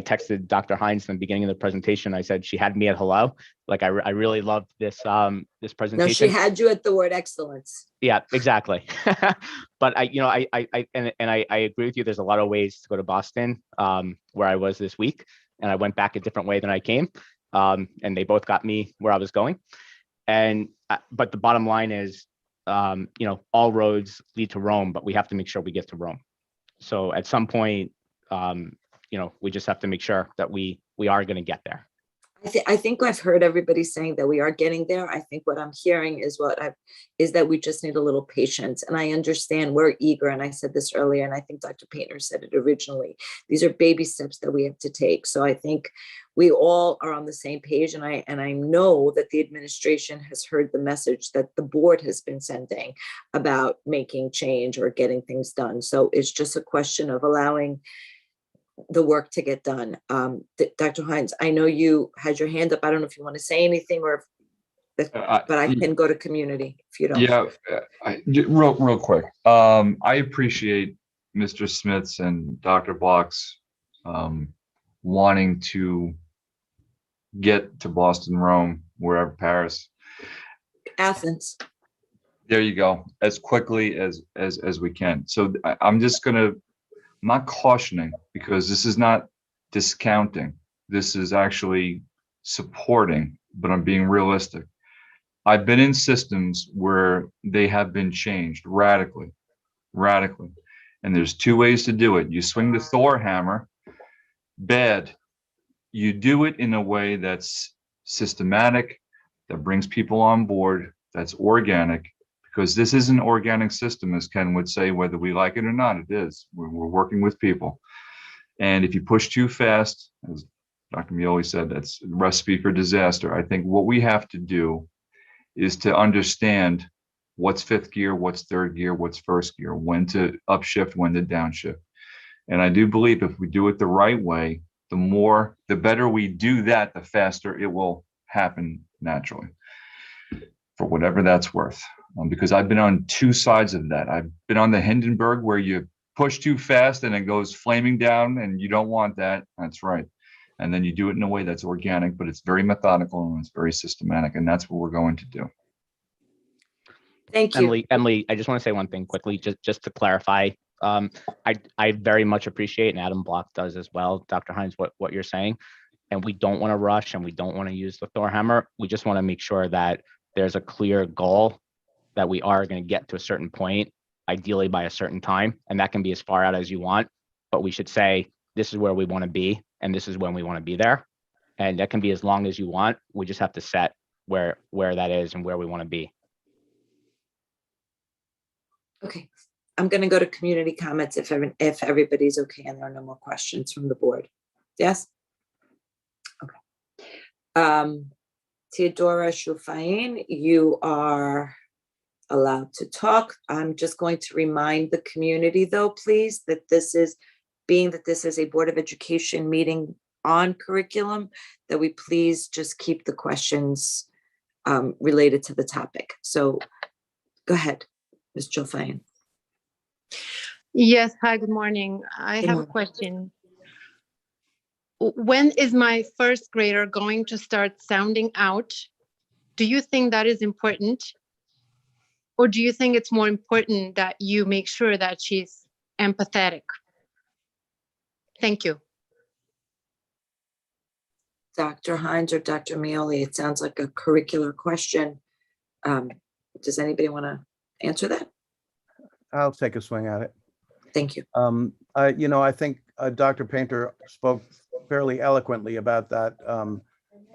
texted Dr. Hines in the beginning of the presentation. I said she had me at hello. Like, I really loved this presentation. No, she had you at the word excellence. Yeah, exactly. But I agree with you. There's a lot of ways to go to Boston, where I was this week, and I went back a different way than I came. And they both got me where I was going. And but the bottom line is, all roads lead to Rome, but we have to make sure we get to Rome. So at some point, we just have to make sure that we are going to get there. I think I've heard everybody saying that we are getting there. I think what I'm hearing is that we just need a little patience. And I understand we're eager. And I said this earlier, and I think Dr. Painter said it originally. These are baby steps that we have to take. So I think we all are on the same page. And I know that the administration has heard the message that the board has been sending about making change or getting things done. So it's just a question of allowing the work to get done. Dr. Hines, I know you had your hand up. I don't know if you want to say anything but I can go to community if you don't. Yeah, real quick. I appreciate Mr. Smith's and Dr. Block's wanting to get to Boston, Rome, wherever, Paris. Athens. There you go, as quickly as we can. So I'm not cautioning, because this is not discounting. This is actually supporting, but I'm being realistic. I've been in systems where they have been changed radically. And there's two ways to do it. You swing the Thor hammer, bad. You do it in a way that's systematic, that brings people on board, that's organic. Because this is an organic system, as Ken would say, whether we like it or not, it is. We're working with people. And if you push too fast, as Dr. Mioli said, that's a recipe for disaster. I think what we have to do is to understand what's fifth gear, what's third gear, what's first gear, when to upshift, when to downshift. And I do believe if we do it the right way, the better we do that, the faster it will happen naturally, for whatever that's worth. Because I've been on two sides of that. I've been on the Hindenburg, where you push too fast and it goes flaming down, and you don't want that. That's right. And then you do it in a way that's organic, but it's very methodical and it's very systematic. And that's what we're going to do. Thank you. Emily, I just want to say one thing quickly, just to clarify. I very much appreciate, and Adam Block does as well, Dr. Hines, what you're saying. And we don't want to rush, and we don't want to use the Thor hammer. We just want to make sure that there's a clear goal, that we are going to get to a certain point, ideally by a certain time. And that can be as far out as you want, but we should say, this is where we want to be, and this is when we want to be there. And that can be as long as you want. We just have to set where that is and where we want to be. Okay, I'm going to go to community comments if everybody's okay and there are no more questions from the board. Yes? Theodora Shufain, you are allowed to talk. I'm just going to remind the community though, please, that this is, being that this is a Board of Education meeting on curriculum, that we please just keep the questions related to the topic. So go ahead, Ms. Shufain. Yes, hi, good morning. I Good have a morning. question. When is my first grader going to start sounding out? Do you think that is important? Or do you think it's more important that you make sure that she's empathetic? Thank you. Dr. Hines or Dr. Mioli, it sounds like a curricular question. Does anybody want to answer that? I'll take a swing at it. Thank you. I think Dr. Painter spoke fairly eloquently about that.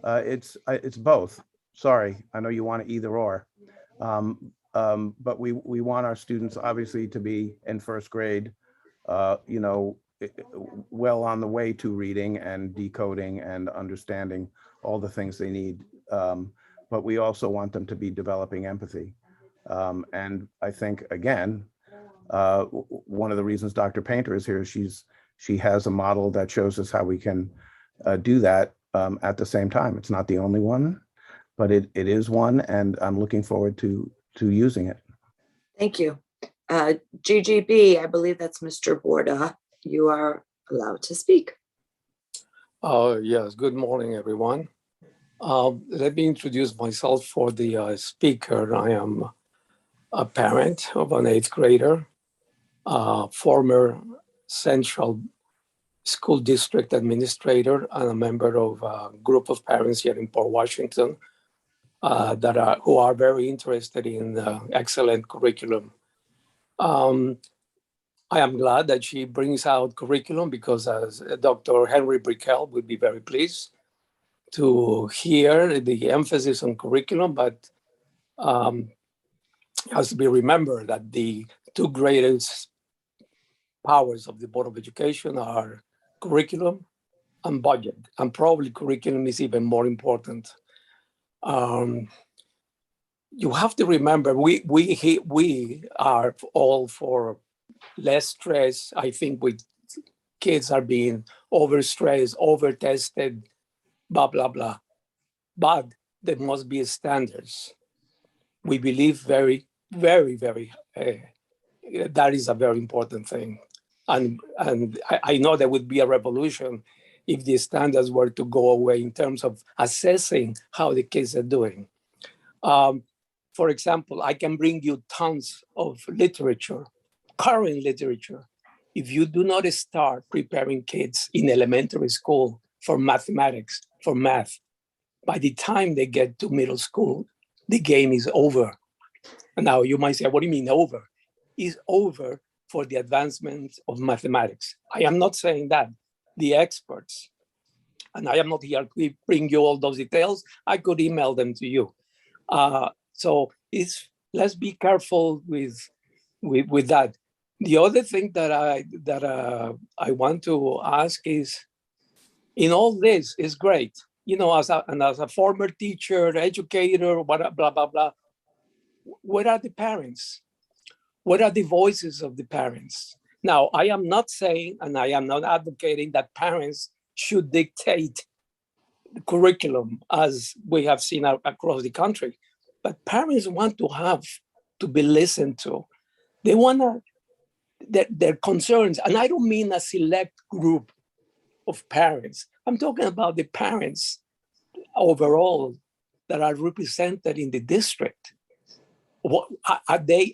It's both. Sorry, I know you want either or. But we want our students obviously to be in first grade, well on the way to reading and decoding and understanding all the things they need. But we also want them to be developing empathy. And I think, again, one of the reasons Dr. Painter is here, she has a model that shows us how we can do that at the same time. It's not the only one, but it is one, and I'm looking forward to using it. Thank you. GGB, I believe that's Mr. Borda. You are allowed to speak. Yes, good morning, everyone. Let me introduce myself for the speaker. I am a parent of an 8th grader, former Central School District Administrator, and a member of a group of parents here in Port Washington who are very interested in excellent curriculum. I am glad that she brings out curriculum because as Dr. Henry Brickell would be very pleased to hear the emphasis on curriculum, but it has to be remembered that the two greatest powers of the Board of Education are curriculum and budget, and probably curriculum is even more important. You have to remember, we are all for less stress. I think with kids are being overstressed, over-tested, blah, blah, blah. But there must be standards. We believe very, very, very, that is a very important thing. And I know there would be a revolution if the standards were to go away in terms of assessing how the kids are doing. For example, I can bring you tons of literature, current literature. If you do not start preparing kids in elementary school for mathematics, for math, by the time they get to middle school, the game is over. And now you might say, what do you mean over? It's over for the advancement of mathematics. I am not saying that. The experts, and I am not here to bring you all those details, I could email them to you. So let's be careful with that. The other thing that I want to ask is, in all this is great, as a former teacher, educator, blah blah blah. Where are the parents? What are the voices of the parents? Now, I am not saying, and I am not advocating that parents should dictate the curriculum as we have seen across the country, but parents want to be listened to. They want their concerns, and I don't mean a select group of parents. I'm talking about the parents overall that are represented in the district. What, are they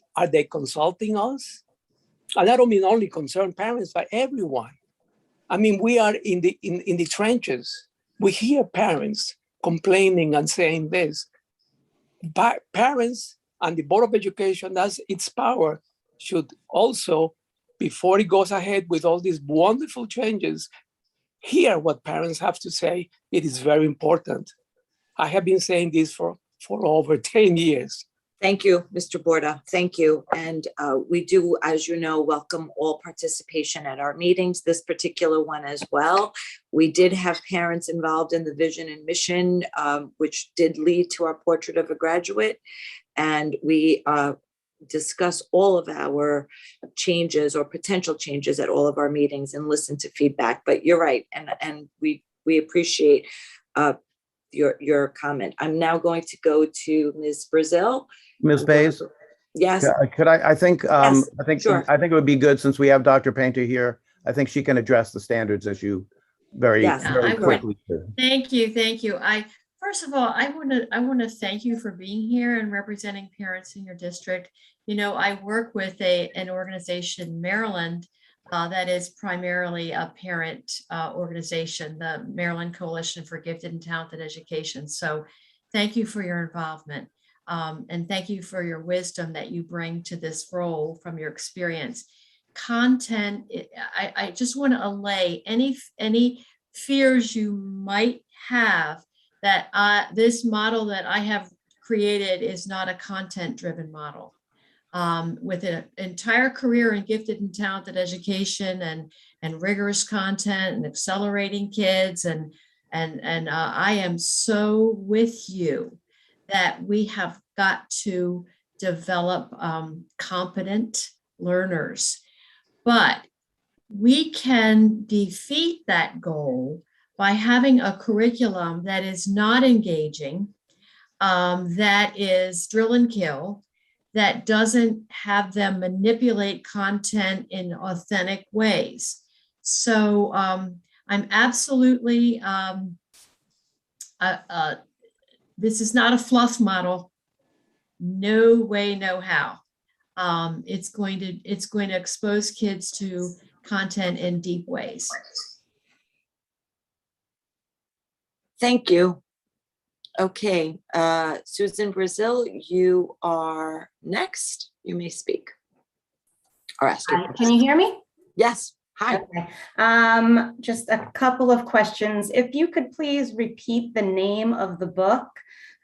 consulting us? And I don't mean only concerned parents, but everyone. I mean, we are in the trenches. We hear parents complaining and saying this. But parents and the Board of Education, that's its power, should also, before it goes ahead with all these wonderful changes, hear what parents have to say. It is very important. I have been saying this for over 10 years, Thank you, Mr. Borda. Thank you. And we do, as you know, welcome all participation at our meetings, this particular one as well. We did have parents involved in the vision and mission, which did lead to our portrait of a graduate. And we discuss all of our changes or potential changes at all of our meetings and listen to feedback. But you're right. And we appreciate your comment. I'm now going to go to Ms. Brazil. Ms. Bays? Yes. Could I think, Yes, sure. I think it would be good, since we have Dr. Painter here. I think she can address the standards as you very, Yes, very I would. quickly do. Thank you, thank you. First of all, I want to thank you for being here and representing parents in your district. You know, I work with an organization in Maryland that is primarily a parent organization, the Maryland Coalition for Gifted and Talented Education. So thank you for your involvement. And thank you for your wisdom that you bring to this role from your experience. Content, I just want to allay any fears you might have that this model that I have created is not a content-driven model. With an entire career in gifted and talented education and rigorous content and accelerating kids, and I am so with you that we have got to develop competent learners. But we can defeat that goal by having a curriculum that is not engaging, that is drill and kill, that doesn't have them manipulate content in authentic ways. So I'm absolutely, this is not a fluff model. No way, no how. It's going to expose kids to content in deep ways. Thank you. Okay, Susan Brazil, you are next. You may speak or ask your question. Can you hear me? Yes. Hi. Okay. Just a couple of questions. If you could please repeat the name of the book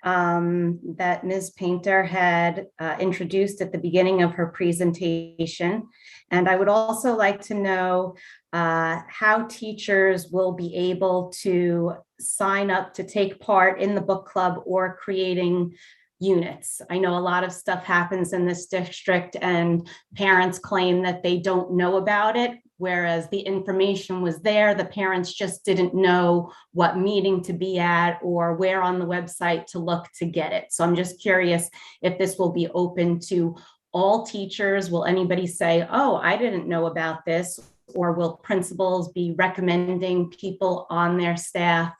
that Ms. Painter had introduced at the beginning of her presentation. And I would also like to know how teachers will be able to sign up to take part in the book club or creating units. I know a lot of stuff happens in this district and parents claim that they don't know about it, whereas the information was there. The parents just didn't know what meeting to be at or where on the website to look to get it. So I'm just curious if this will be open to all teachers. Will anybody say, oh, I didn't know about this? Or will principals be recommending people on their staff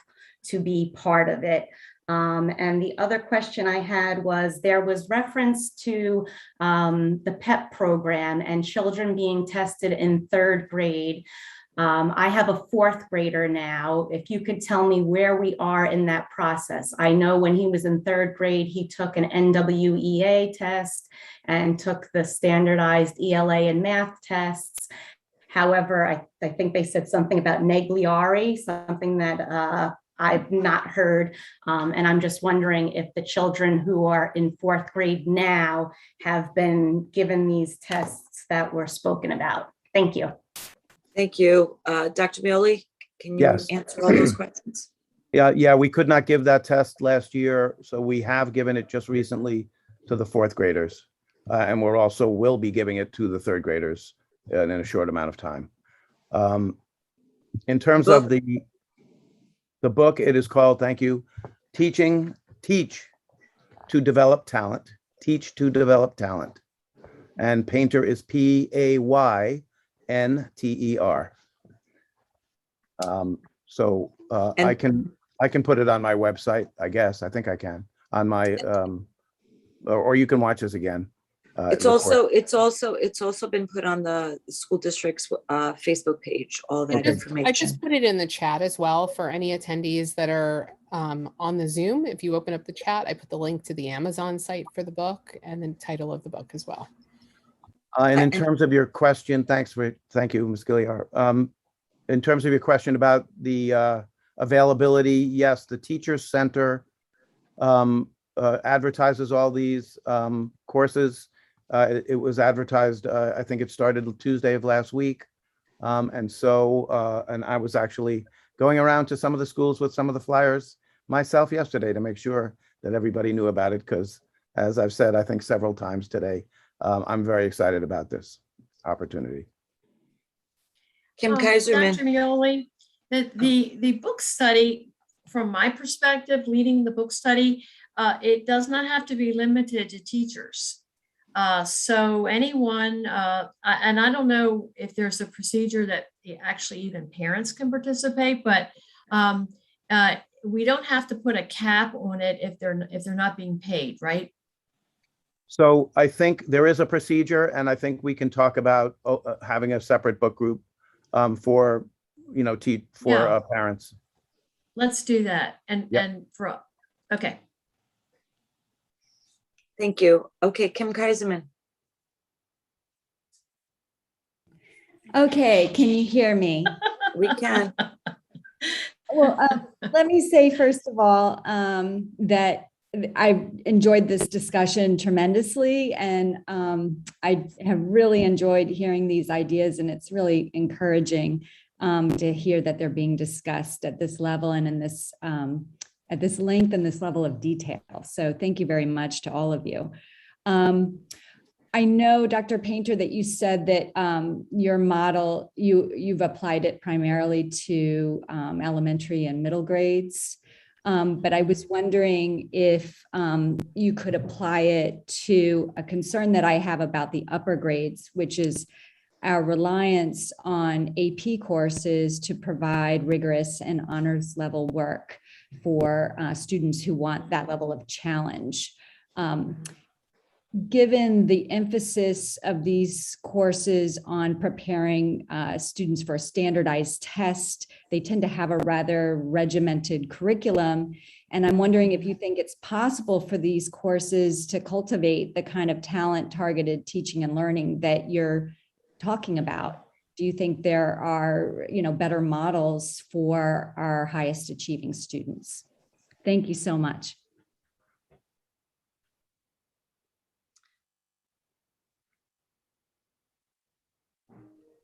to be part of it? And the other question I had was, there was reference to the PEP program and children being tested in 3rd grade. I have a 4th grader now. If you could tell me where we are in that process. I know when he was in 3rd grade, he took an NWEA test and took the standardized ELA and math tests. However, I think they said something about Negliari, something that I've not heard. And I'm just wondering if the children who are in 4th grade now have been given these tests that were spoken about. Thank you. Thank you. Dr. Mioli, can you answer all those questions? Yeah, we could not give that test last year, so we have given it just recently to the 4th graders. And we're also will be giving it to the 3rd graders in a short amount of time. In terms of the book, it is called, thank you, Teach to Develop Talent. Teach to Develop Talent. And Painter is Paynter. So I can put it on my website, I guess. I think I can on my or you can watch this again. It's also been put on the school district's Facebook page, all that information. I just put it in the chat as well for any attendees that are on the Zoom. If you open up the chat, I put the link to the Amazon site for the book and the title of the book as well. And in terms of your question, thank you, Ms. Gilliar. In terms of your question about the availability, yes, the Teacher Center advertises all these courses. It was advertised, I think it started Tuesday of last week. And I was actually going around to some of the schools with some of the flyers myself yesterday to make sure that everybody knew about it, because as I've said, I think several times today, I'm very excited about this opportunity. Kim Kaiserman. Dr. Mioli, the book study, from my perspective, leading the book study, it does not have to be limited to teachers. So anyone, and I don't know if there's a procedure that actually even parents can participate, but we don't have to put a cap on it if they're not being paid, right? So I think there is a procedure, and I think we can talk about having a separate book group for parents. Let's do that. And Yep. and for okay. Thank you. Okay, Kim Kaiserman. Okay, can you hear me? We can. Well, let me say, first of all, that I enjoyed this discussion tremendously, and I have really enjoyed hearing these ideas, and it's really encouraging to hear that they're being discussed at this level and in this at this length and this level of detail. So thank you very much to all of you. I know, Dr. Painter, that you said that your model, you've applied it primarily to elementary and middle grades. But I was wondering if you could apply it to a concern that I have about the upper grades, which is our reliance on AP courses to provide rigorous and honors level work for students who want that level of challenge. Given the emphasis of these courses on preparing students for a standardized test, they tend to have a rather regimented curriculum. And I'm wondering if you think it's possible for these courses to cultivate the kind of talent-targeted teaching and learning that you're talking about. Do you think there are, better models for our highest achieving students? Thank you so much.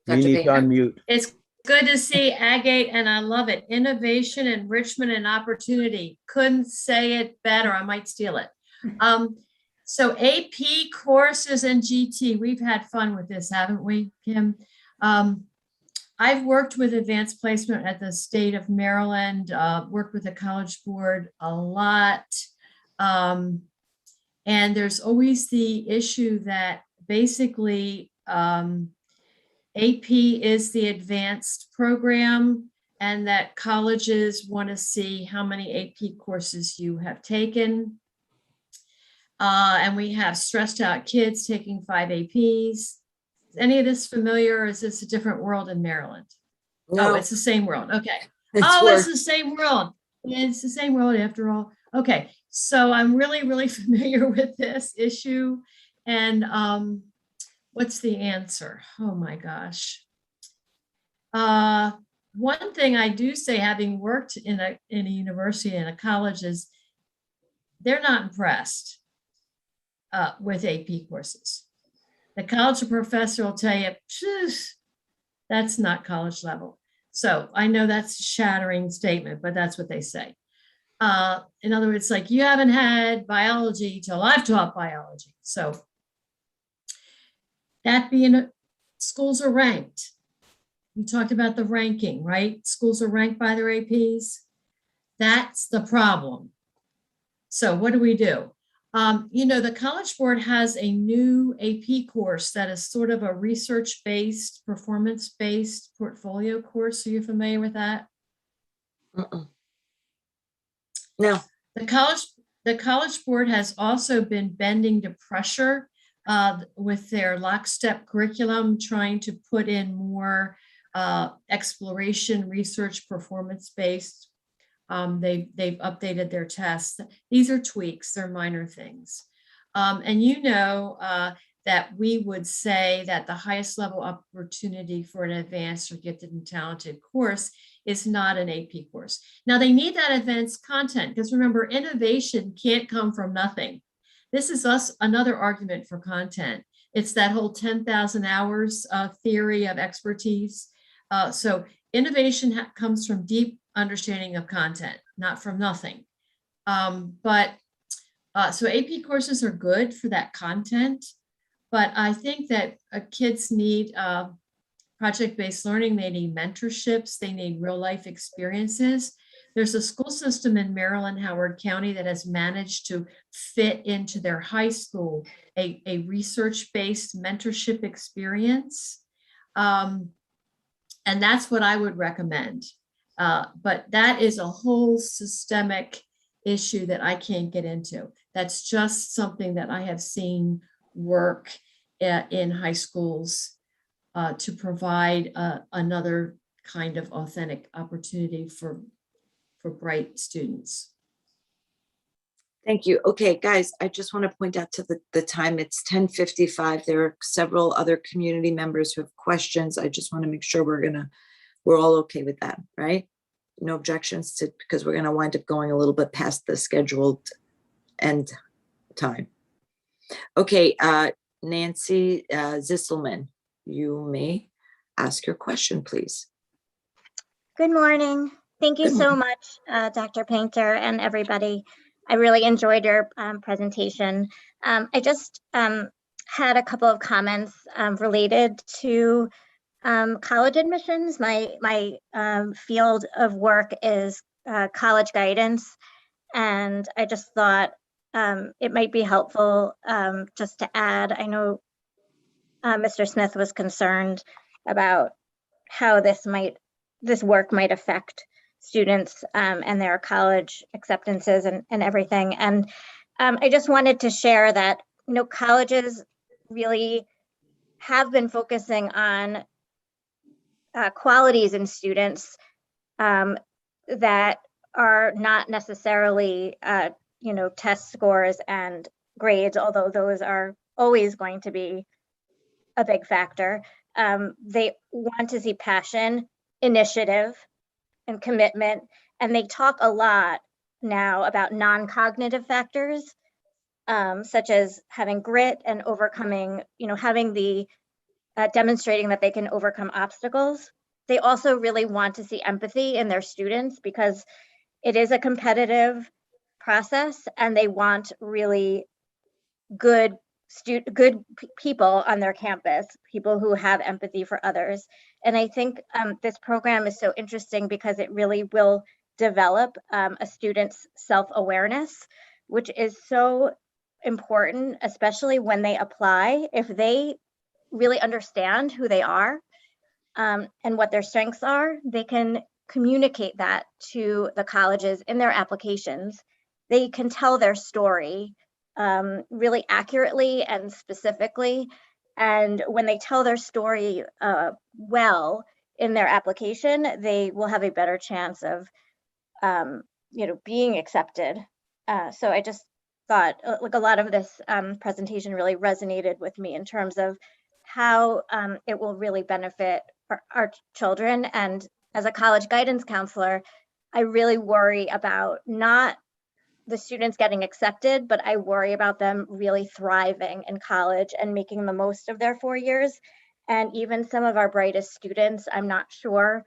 You need to unmute. It's good to see Agate, and I love it. Innovation, enrichment, and opportunity. Couldn't say it better. I might steal it. So AP courses and GT, we've had fun with this, haven't we, Kim? I've worked with advanced placement at the state of Maryland, worked with the College Board a lot. And there's always the issue that basically AP is the advanced program, and that colleges want to see how many AP courses you have taken. And we have stressed out kids taking 5 APs. Is any of this familiar, or is this a different world in Maryland? No. Oh, it's the same world. Okay. It's the same world. It's the same world after all. Okay. So I'm really, really familiar with this issue. And what's the answer? Oh my gosh. One thing I do say, having worked in a university and a college, is they're not impressed with AP courses. The college professor will tell you, that's not college level. So I know that's a shattering statement, but that's what they say. In other words, like, you haven't had biology till I've taught biology. So that being, schools are ranked. We talked about the ranking, right? Schools are ranked by their APs. That's the problem. So what do we do? The College Board has a new AP course that is sort of a research-based, performance-based portfolio course. Are you familiar with that? No. The College Board has also been bending to pressure with their lockstep curriculum, trying to put in more exploration, research, performance-based. They've updated their tests. These are tweaks, they're minor things. And that we would say that the highest level opportunity for an advanced or gifted and talented course is not an AP course. Now they need that advanced content because remember, innovation can't come from nothing. This is another argument for content. It's that whole 10,000 hours theory of expertise. So innovation comes from deep understanding of content, not from nothing. So AP courses are good for that content, but I think that kids need project-based learning. They need mentorships. They need real life experiences. There's a school system in Maryland, Howard County, that has managed to fit into their high school a research-based mentorship experience. And that's what I would recommend. But that is a whole systemic issue that I can't get into. That's just something that I have seen work in high schools to provide another kind of authentic opportunity for bright students. Thank you. Okay, guys, I just want to point out to the time, it's 10:55. There are several other community members who have questions. I just want to make sure we're all okay with that, right? No objections to, because we're going to wind up going a little bit past the scheduled end time. Okay, Nancy Zisselman, you may ask your question, please. Good morning. Thank you so much, Dr. Painter and everybody. I really enjoyed your presentation. I just had a couple of comments related to college admissions. My field of work is college guidance, and I just thought it might be helpful just to add. I know Mr. Smith was concerned about how this work might affect students and their college acceptances and everything. And I just wanted to share that, colleges really have been focusing on qualities in students that are not necessarily, test scores and grades, although those are always going to be a big factor. They want to see passion, initiative, and commitment. And they talk a lot now about non-cognitive factors, such as having grit and overcoming, having demonstrating that they can overcome obstacles. They also really want to see empathy in their students because it is a competitive process and they want really good people on their campus, people who have empathy for others. And I think this program is so interesting because it really will develop a student's self-awareness, which is so important, especially when they apply. If they really understand who they are and what their strengths are, they can communicate that to the colleges in their applications. They can tell their story really accurately and specifically. And when they tell their story well in their application, they will have a better chance of, being accepted. So I just thought like a lot of this presentation really resonated with me in terms of how it will really benefit our children. And as a college guidance counselor, I really worry about not the students getting accepted, but I worry about them really thriving in college and making the most of their 4 years. And even some of our brightest students, I'm not sure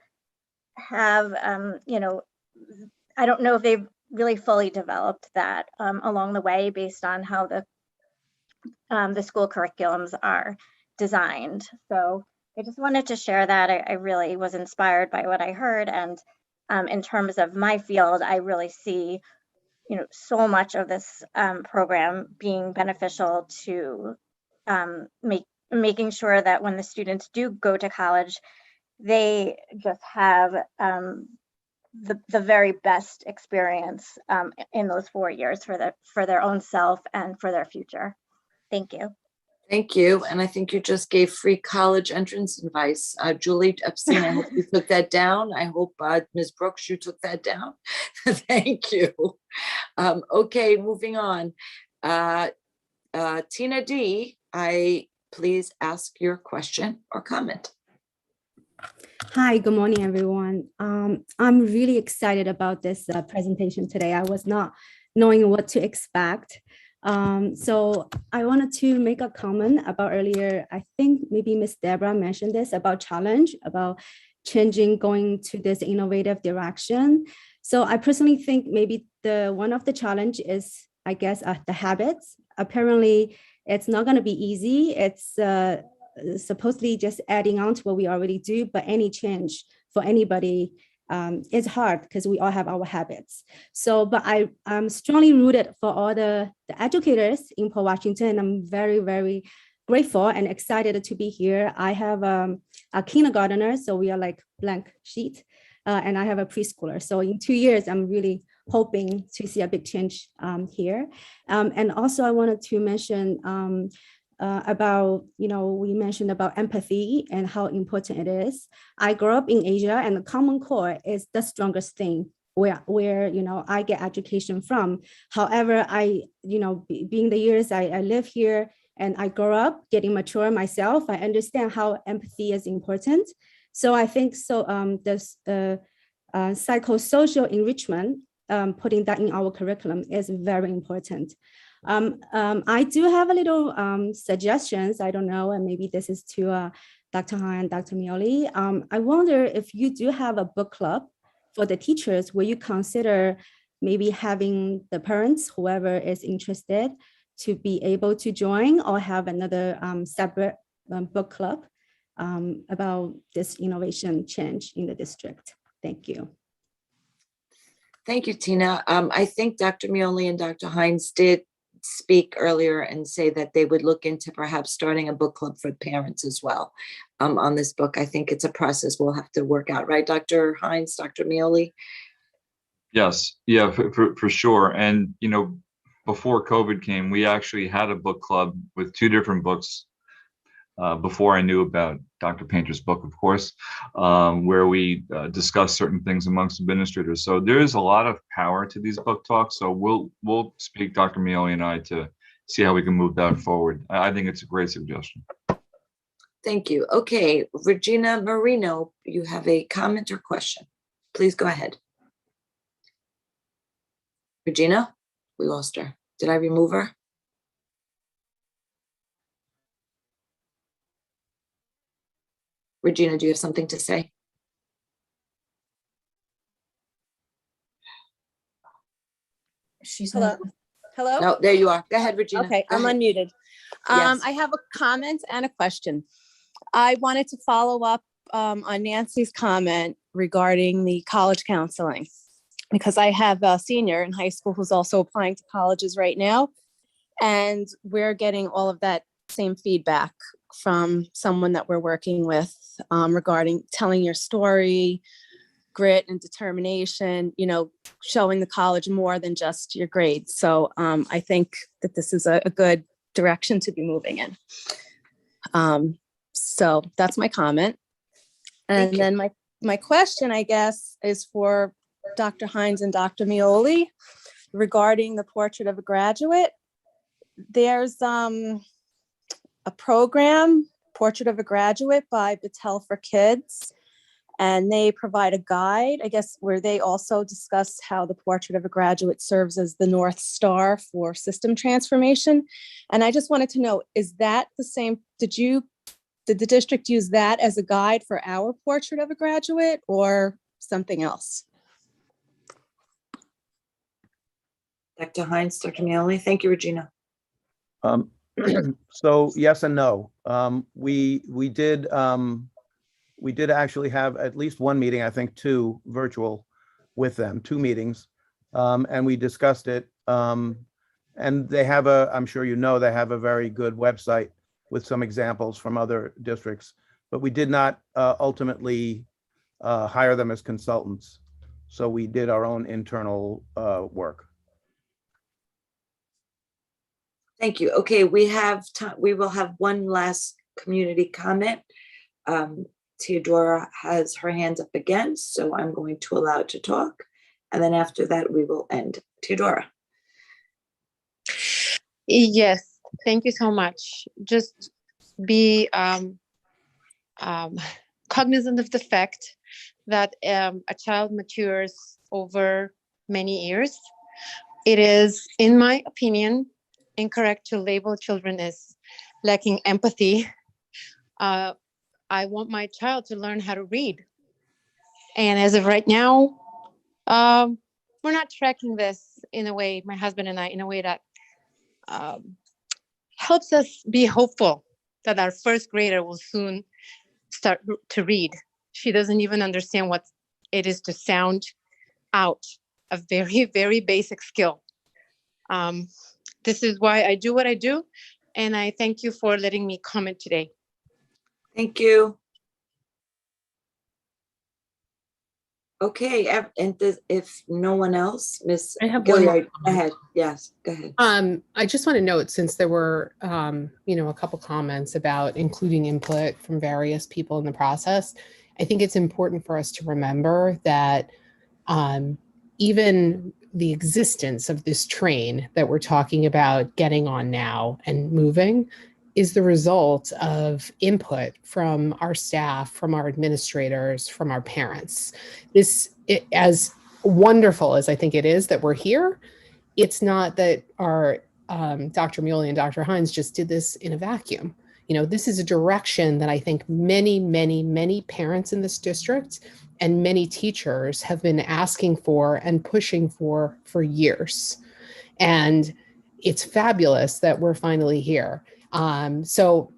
have, I don't know if they've really fully developed that along the way based on how the school curriculums are designed. So I just wanted to share that. I really was inspired by what I heard. And in terms of my field, I really see so much of this program being beneficial to making sure that when the students do go to college, they just have the very best experience in those 4 years for their own self and for their future. Thank you. Thank you. And I think you just gave free college entrance advice. Julie Epstein, I hope you took that down. I hope Ms. Brooks, you took that down. Thank you. Okay, moving on. Tina D, please ask your question or comment. Hi, good morning, everyone. I'm really excited about this presentation today. I was not knowing what to expect. So I wanted to make a comment about earlier, I think maybe Miss Deborah mentioned this about challenge, about changing, going to this innovative direction. So I personally think maybe one of the challenge is, I guess, the habits. Apparently, it's not going to be easy. It's supposedly just adding on to what we already do, but any change for anybody is hard because we all have our habits. So, but I'm strongly rooted for all the educators in Port Washington. I'm very, very grateful and excited to be here. I have a kindergartner, so we are like blank sheet, and I have a preschooler. So in 2 years, I'm really hoping to see a big change here. And also I wanted to mention about, we mentioned about empathy and how important it is. I grew up in Asia, and the Common Core is the strongest thing where I get education from. However, being the years I live here and I grow up getting mature myself, I understand how empathy is important. So I think this psychosocial enrichment, putting that in our curriculum is very important. I do have a little suggestions. I don't know, and maybe this is to Dr. Han and Dr. Mioli. I wonder if you do have a book club for the teachers, where you consider maybe having the parents, whoever is interested, to be able to join, or have another separate book club about this innovation change in the district. Thank you. Thank you, Tina. I think Dr. Mioli and Dr. Hines did speak earlier and say that they would look into perhaps starting a book club for parents as well on this book. I think it's a process we'll have to work out, right, Dr. Hines, Dr. Mioli? Yes, yeah, for sure. And, before COVID came, we actually had a book club with 2 different books before I knew about Dr. Painter's book, of course, where we discuss certain things amongst administrators. So there is a lot of power to these book talks. So we'll speak, Dr. Mioli and I, to see how we can move that forward. I think it's a great suggestion. Thank you. Okay, Regina Marino, you have a comment or question? Please go ahead. Regina, we lost her. Did I remove her? Regina, do you have something to say? She's Hello. Hello? No, there you are. Go ahead, Regina. Okay, Go I'm ahead. unmuted. Yes. I have a comment and a question. I wanted to follow up on Nancy's comment regarding the college counseling, because I have a senior in high school who's also applying to colleges right now. And we're getting all of that same feedback from someone that we're working with regarding telling your story, grit and determination, showing the college more than just your grades. So I think that this is a good direction to be moving in. So that's my comment. And then my question, I guess, is for Dr. Hines and Dr. Mioli regarding the Portrait of a Graduate. There's a program, Portrait of a Graduate by Battelle for Kids, and they provide a guide, I guess, where they also discuss how the Portrait of a Graduate serves as the North Star for system transformation. And I just wanted to know, is that the same? Did the district use that as a guide for our Portrait of a Graduate, or something else? Dr. Hines, Dr. Mioli. Thank you, Regina. So yes and no. We did actually have at least one meeting, I think 2 virtual with them, 2 meetings, and we discussed it. And they have I'm sure they have a very good website with some examples from other districts, but we did not ultimately hire them as consultants. So we did our own internal work. Thank you. Okay, we will have one last community comment. Theodora has her hands up again, so I'm going to allow it to talk. And then after that, we will end. Theodora. Yes, Thank you so much. Just be cognizant of the fact that a child matures over many years. It is, in my opinion, incorrect to label children as lacking empathy. I want my child to learn how to read. And as of right now, we're not tracking this in a way, my husband and I, in a way that helps us be hopeful that our first grader will soon start to read. She doesn't even understand what it is to sound out, a very, very basic skill. This is why I do what I do. And I thank you for letting me comment today. Thank you. Okay, and if no one else, Miss I have one more Gilliard, go ahead. Yes, go ahead. I just want to note, since there were, a couple comments about including input from various people in the process, I think it's important for us to remember that even the existence of this train that we're talking about getting on now and moving is the result of input from our staff, from our administrators, from our parents. As wonderful as I think it is that we're here, it's not that our Dr. Muley and Dr. Hines just did this in a vacuum. This is a direction that I think many, many, many parents in this district and many teachers have been asking for and pushing for years. And it's fabulous that we're finally here. So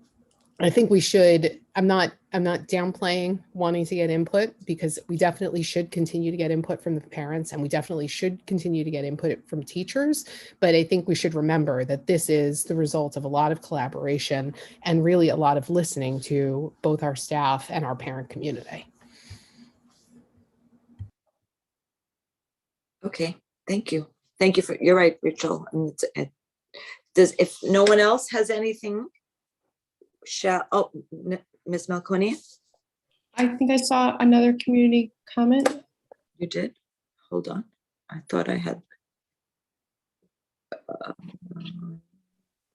I think we should, I'm not downplaying wanting to get input, because we definitely should continue to get input from the parents, and we definitely should continue to get input from teachers. But I think we should remember that this is the result of a lot of collaboration and really a lot of listening to both our staff and our parent community. Okay, thank you. Thank you you're right, Rachel. And if no one else has anything, Ms. Malconi? I think I saw another community comment. You did? Hold on. I thought I had.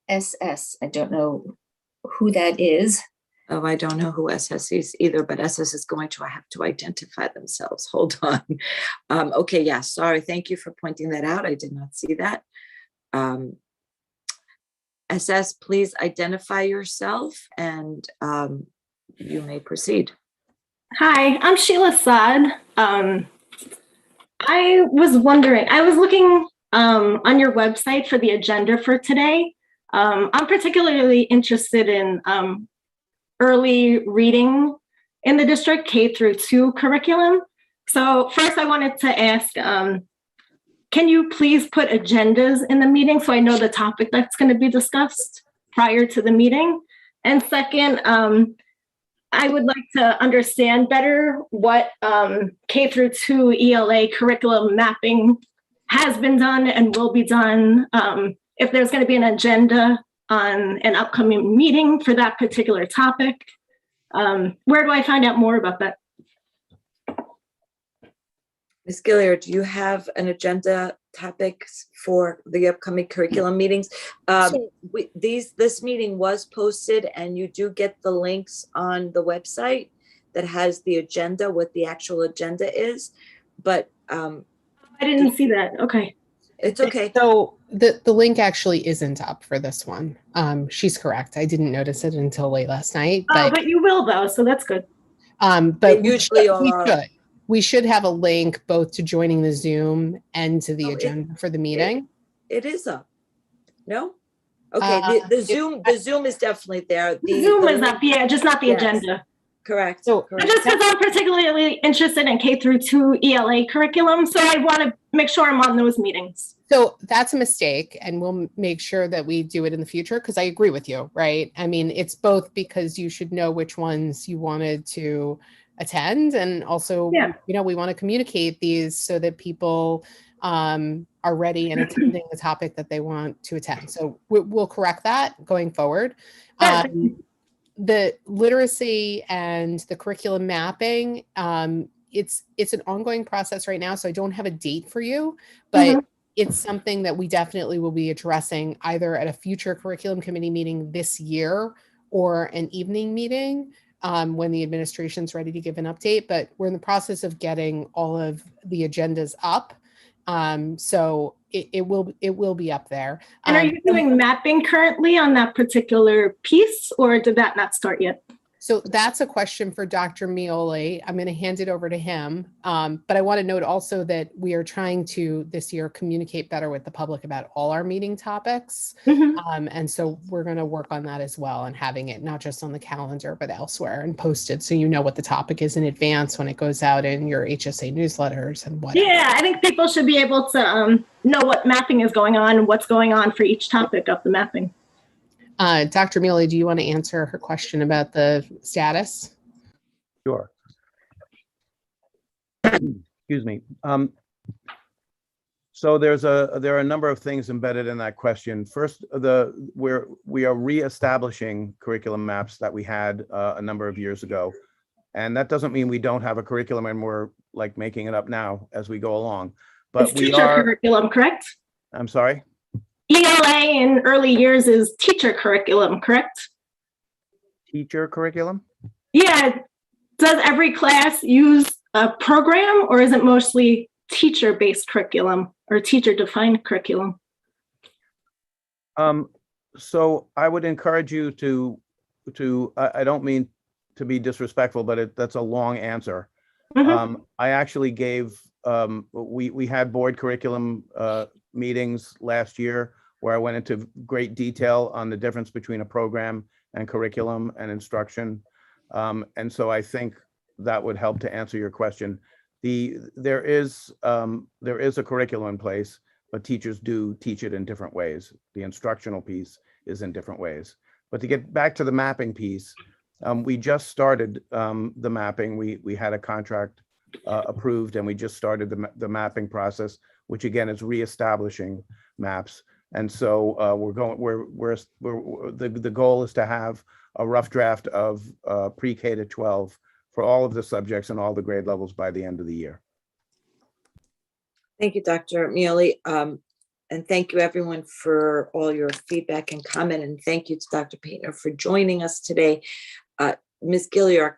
SS, I don't know who that is. Oh, I don't know who SS is either, but SS is going to have to identify themselves. Hold on. Okay, yeah, sorry. Thank you for pointing that out. I did not see that. SS, please identify yourself and you may proceed. Hi, I'm Sheila Saad. I was wondering, I was looking on your website for the agenda for today. I'm particularly interested in early reading in the district, K-2 curriculum. So first I wanted to ask, can you please put agendas in the meeting so I know the topic that's going to be discussed prior to the meeting? And second, I would like to understand better what K-2 ELA curriculum mapping has been done and will be done. If there's going to be an agenda on an upcoming meeting for that particular topic, where do I find out more about that? Ms. Gilliard, do you have an agenda topics for the upcoming curriculum meetings? This meeting was posted, and you do get the links on the website that has the agenda, what the actual agenda is. But I didn't see that. Okay. It's okay. So the link actually isn't up for this one. She's correct. I didn't notice it until late last night. But you will though, so that's good. But we should have a link both to joining the Zoom and to the agenda for the meeting. It is up. No? Okay, the Zoom is definitely there. The Zoom is up, yeah, just not the agenda. Correct. So just because I'm particularly interested in K-2 ELA curriculum, so I want to make sure I'm on those meetings. So that's a mistake, and we'll make sure that we do it in the future, because I agree with you, right? I mean, it's both because you should know which ones you wanted to attend, and also, we want to communicate these so that people are ready and attending the topic that they want to attend. So we'll correct that going forward. The literacy and the curriculum mapping, it's an ongoing process right now, so I don't have a date for you, but it's something that we definitely will be addressing either at a future curriculum committee meeting this year or an evening meeting when the administration's ready to give an update. But we're in the process of getting all of the agendas up. So it will be up there. And are you doing mapping currently on that particular piece, or did that not start yet? So that's a question for Dr. Mioli. I'm going to hand it over to him. But I want to note also that we are trying to this year communicate better with the public about all our meeting topics. And so we're going to work on that as well, and having it not just on the calendar, but elsewhere and posted, so you know what the topic is in advance when it goes out in your HSA newsletters and whatnot. Yeah, I think people should be able to know what mapping is going on and what's going on for each topic of the mapping. Dr. Mioli, do you want to answer her question about the status? Sure. Excuse me. So there are a number of things embedded in that question. First, we are reestablishing curriculum maps that we had a number of years ago. And that doesn't mean we don't have a curriculum and we're like making it up now as we go along. But it's teacher curriculum, correct? I'm sorry? ELA in early years is teacher curriculum, correct? Teacher curriculum? Yeah. Does every class use a program, or is it mostly teacher-based curriculum or teacher-defined curriculum? So I would encourage you to I don't mean to be disrespectful, but that's a long answer. I actually gave, we had board curriculum meetings last year where I went into great detail on the difference between a program and curriculum and instruction. And so I think that would help to answer your question. There is a curriculum in place, but teachers do teach it in different ways. The instructional piece is in different ways. But to get back to the mapping piece, we just started the mapping. We had a contract approved, and we just started the mapping process, which again is reestablishing maps. And so the goal is to have a rough draft of pre-K to 12 for all of the subjects and all the grade levels by the end of the year. Thank you, Dr. Mioli. And thank you everyone for all your feedback and comment. And thank you to Dr. Painter for joining us today. Ms. Gilliard,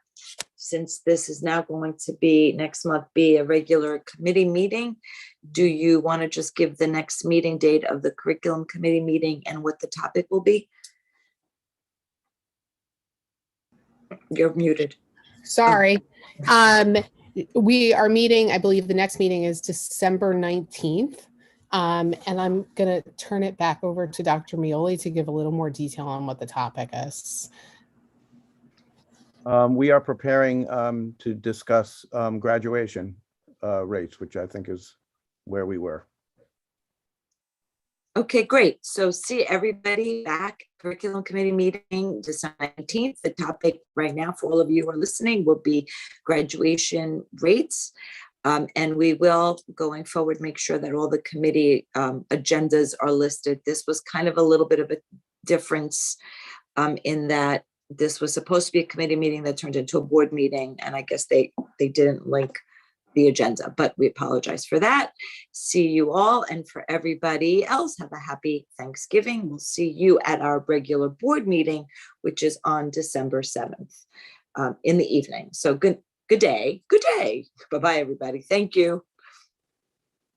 since this is now going to be next month, be a regular committee meeting, do you want to just give the next meeting date of the curriculum committee meeting and what the topic will be? You're muted. Sorry. We are meeting, I believe the next meeting is December 19th. And I'm going to turn it back over to Dr. Mioli to give a little more detail on what the topic is. We are preparing to discuss graduation rates, which I think is where we were. Okay, great. So see everybody back curriculum committee meeting December 19th. The topic right now for all of you who are listening will be graduation rates. And we will, going forward, make sure that all the committee agendas are listed. This was kind of a little bit of a difference in that this was supposed to be a committee meeting that turned into a board meeting. And I guess they didn't link the agenda, but we apologize for that. See you all. And for everybody else, have a happy Thanksgiving. We'll see you at our regular board meeting, which is on December 7th in the evening. So good day. Good day. Bye-bye, everybody. Thank you.